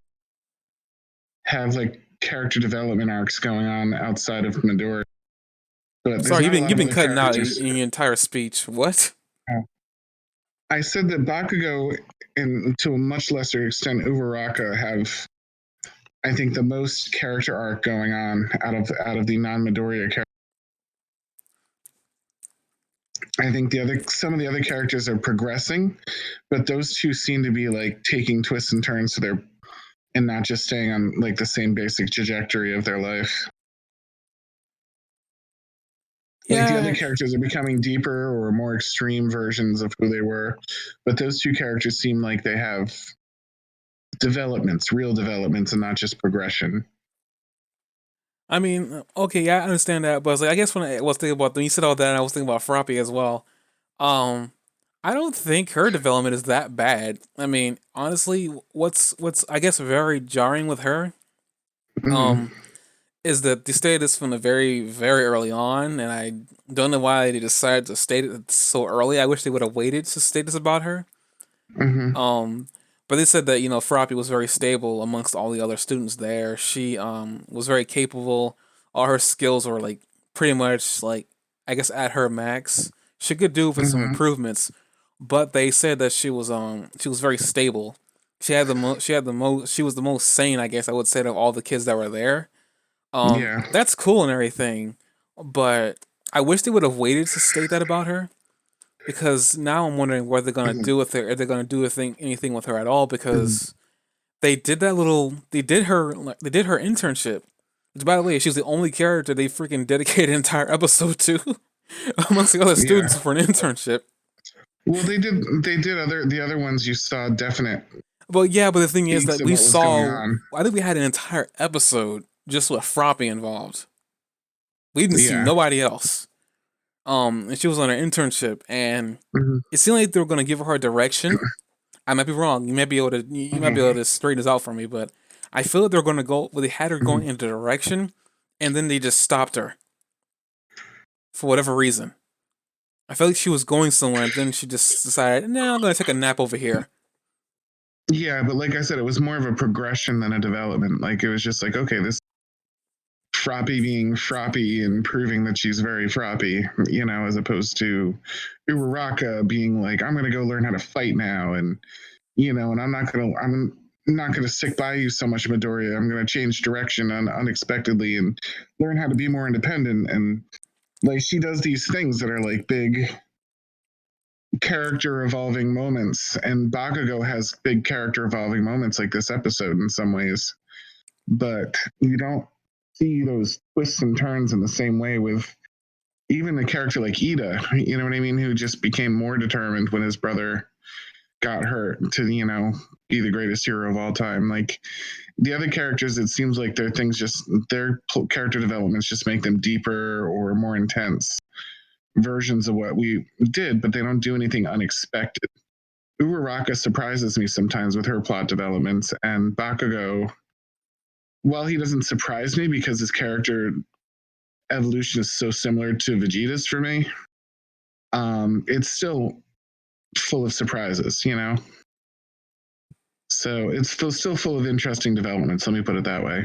have like character development arcs going on outside of Midori. But there's Sorry, not a lot you've of been other cutting out characters. in your entire speech. What? I said that Bakugo and to a much lesser extent Uraraka have I think the most character arc going on out of the non Midoriya characters. I think the other some of the other characters are progressing, but those two seem to be like taking twists and turns to their and not just staying on like the same basic trajectory of their life. Like the other Yeah, characters are becoming deeper or more extreme versions of who they were, but those two characters seem like they have developments, real developments, and not just progression. I mean, okay, yeah, I understand that, but it's like I guess when I was thinking about when you said all that, I was thinking about Froppy as well. Um, I don't think her development is that bad. I mean, honestly, what's I guess very jarring with her, Mm-hmm. um, is that they stated this from the very early on, and I don't know why they decided to state it so early. I wish they would have waited to state this about her. Mm-hmm. Um, but they said that Froppy was very stable amongst all the other students there. She was very capable. All her skills were like pretty much like I guess at her max. She could do with some Mm-hmm. improvements, but they said that she was very stable. She was the most sane, I guess I would say, of all the kids that were there. Yeah. That's cool and everything, but I wish they would have waited to state that about her because now I'm wondering what they're gonna Mm-hmm. do with her. If they're gonna do anything with her at all, Mm-hmm. because they did her internship. Which, by the way, she was the only character they freaking dedicated an entire episode to amongst the other Yeah. students for an internship. Well, they did the other ones you saw definite But yeah, but the thing is peaks that of what was going on. I think we had an entire episode just with Froppy involved. We didn't see Yeah. nobody else. And she was on her internship, and Mhm. it seemed like they were gonna give her direction. I might be wrong. You might be able to you might be able Mhm. to straighten this out for me, but I feel like they're gonna go. Well, they had her going Mhm. in the direction, and then they just stopped her for whatever reason. I felt like she was going somewhere, and then she just decided, "No, I'm gonna take a nap over here." Yeah, but like I said, it was more of a progression than a development. Like it was just like, okay, this Froppy being Froppy and proving that she's very Froppy, as opposed to Uraraka being like, I'm gonna go learn how to fight now, and I'm not gonna stick by you so much, Midoriya. I'm gonna change direction unexpectedly and learn how to be more independent. And like she does these things that are like big character evolving moments, and Bakugo has big character evolving moments like this episode in some ways, but you don't see those twists and turns in the same way with even a character like Ida, you know what I mean, who just became more determined when his brother got hurt to, be the greatest hero of all time. Like the other characters, it seems like their character developments just make them deeper or more intense versions of what we did, but they don't do anything unexpected. Uraraka surprises me sometimes with her plot developments, and Bakugo, while he doesn't surprise me because his character evolution is so similar to Vegeta's for me, it's still full of surprises. So it's still full of interesting developments, let me put it that way.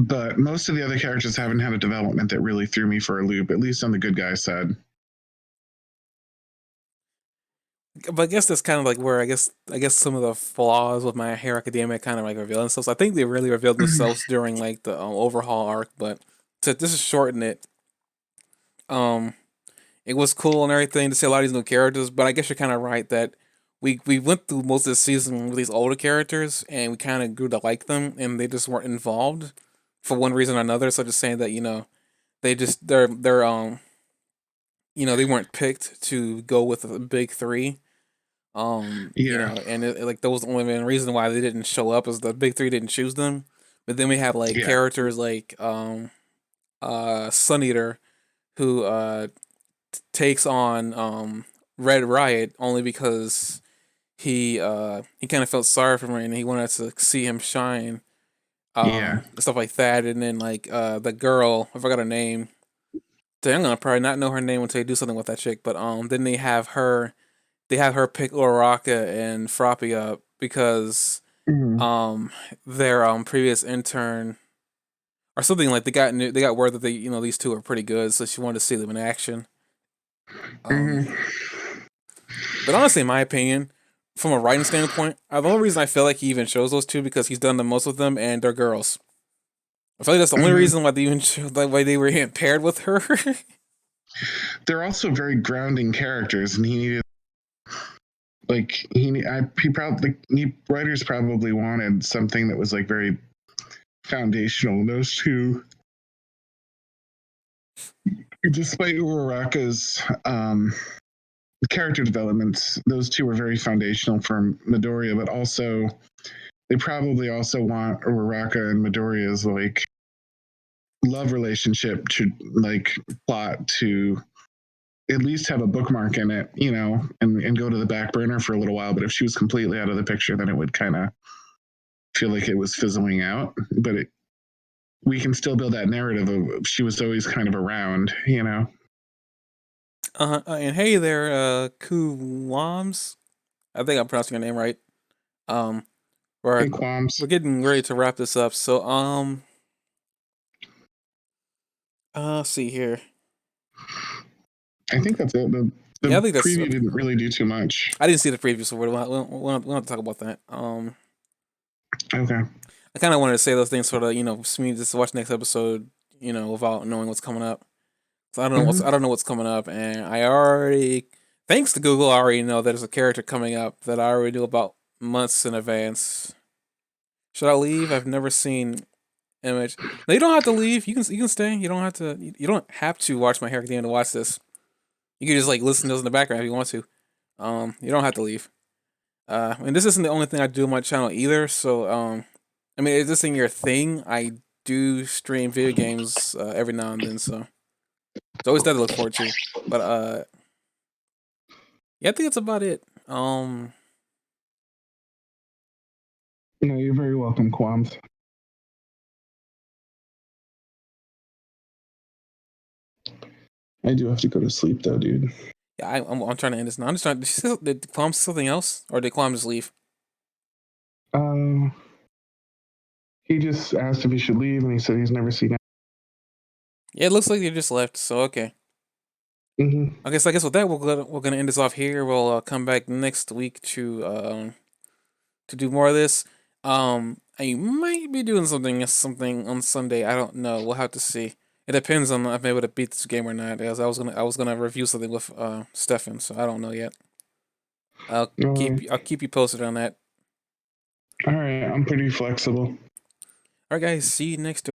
But most of the other characters haven't had a development that really threw me for a loop, at least on the good guy side. But I guess that's kind of like where I guess some of the flaws with My Hero Academia kind of like reveal themselves. I think they really revealed themselves during like the overhaul arc, but to just shorten it, um, it was cool and everything to see a lot of these new characters. But I guess you're kind of right that we went through most of the season with these older characters, and we kind of grew to like them, and they just weren't involved for one reason or another. So just saying that they're they weren't picked to go with the big three. Yeah. And like that was the only main reason why they didn't show up is the big three didn't choose them. But then we have like Yeah. characters like Sun Eater who takes on Red Riot only because he kind of felt sorry for him and he wanted to see him shine, Yeah. stuff like that. And then like the girl, I forgot her name. Dang, I'm gonna probably not know her name until they do something with that chick. But then they have her pick Uraraka and Froppy up because Mhm. um their previous intern or something, like they got word that these two are pretty good, so she wanted to see them in action. Um Mhm. but honestly, in my opinion, from a writing standpoint, the only reason I feel like he even shows those two because he's done the most with them and they're girls. I feel like that's the only Mhm. reason why they even like why they were paired with her. They're also very grounding characters, and he needed like he probably writers probably wanted something that was like very foundational. Those two, despite Uraraka's character developments, those two were very foundational for Midoriya, but also they probably also want Uraraka and Midoriya's like love relationship to like plot to at least have a bookmark in it, and go to the back burner for a little while. But if she was completely out of the picture, then it would kind of feel like it was fizzling out. But we can still build that narrative of she was always kind of around. And hey there, Kuwams. I think I'm pronouncing your name right. Um, we're Hey, Qualms. we're getting ready to wrap this up. So let's see here. I think that's it. The, Yeah, I the think that's. preview didn't really do too much. I didn't see the preview, so we don't have to talk about that. Okay. I kind of wanted to say those things sort of, for me just to watch the next episode, without knowing what's coming up. So I Mm-hmm. don't know what's coming up, and I already, thanks to Google, I already know there's a character coming up that I already knew about months in advance. Should I leave? I've never seen Image. No, you don't have to leave. You can stay. You don't have to watch My Hair Academia to watch this. You can just like listen to this in the background if you want to. You don't have to leave. And this isn't the only thing I do on my channel either. So, I mean, is this in your thing? I do stream video games every now and then. So, It's always that to look forward to. But yeah, I think that's about it. No, you're very welcome, Quams. I do have to go to sleep though, dude. Yeah, I'm trying to end this now. I'm just trying. Did Quam say something else, or did Quam just leave? Uh, he just asked if he should leave, and he said he's never seen it. Yeah, it looks like they just left. So okay. Mm-hmm. Okay, so I guess with that, we're gonna end this off here. We'll come back next week to do more of this. I might be doing something on Sunday. I don't know. We'll have to see. It depends on if I'm able to beat this game or not. As I was gonna review something with Stefan, so I don't know yet. All right. I'll keep you posted on that. All right. I'm pretty flexible. All right, guys. See you next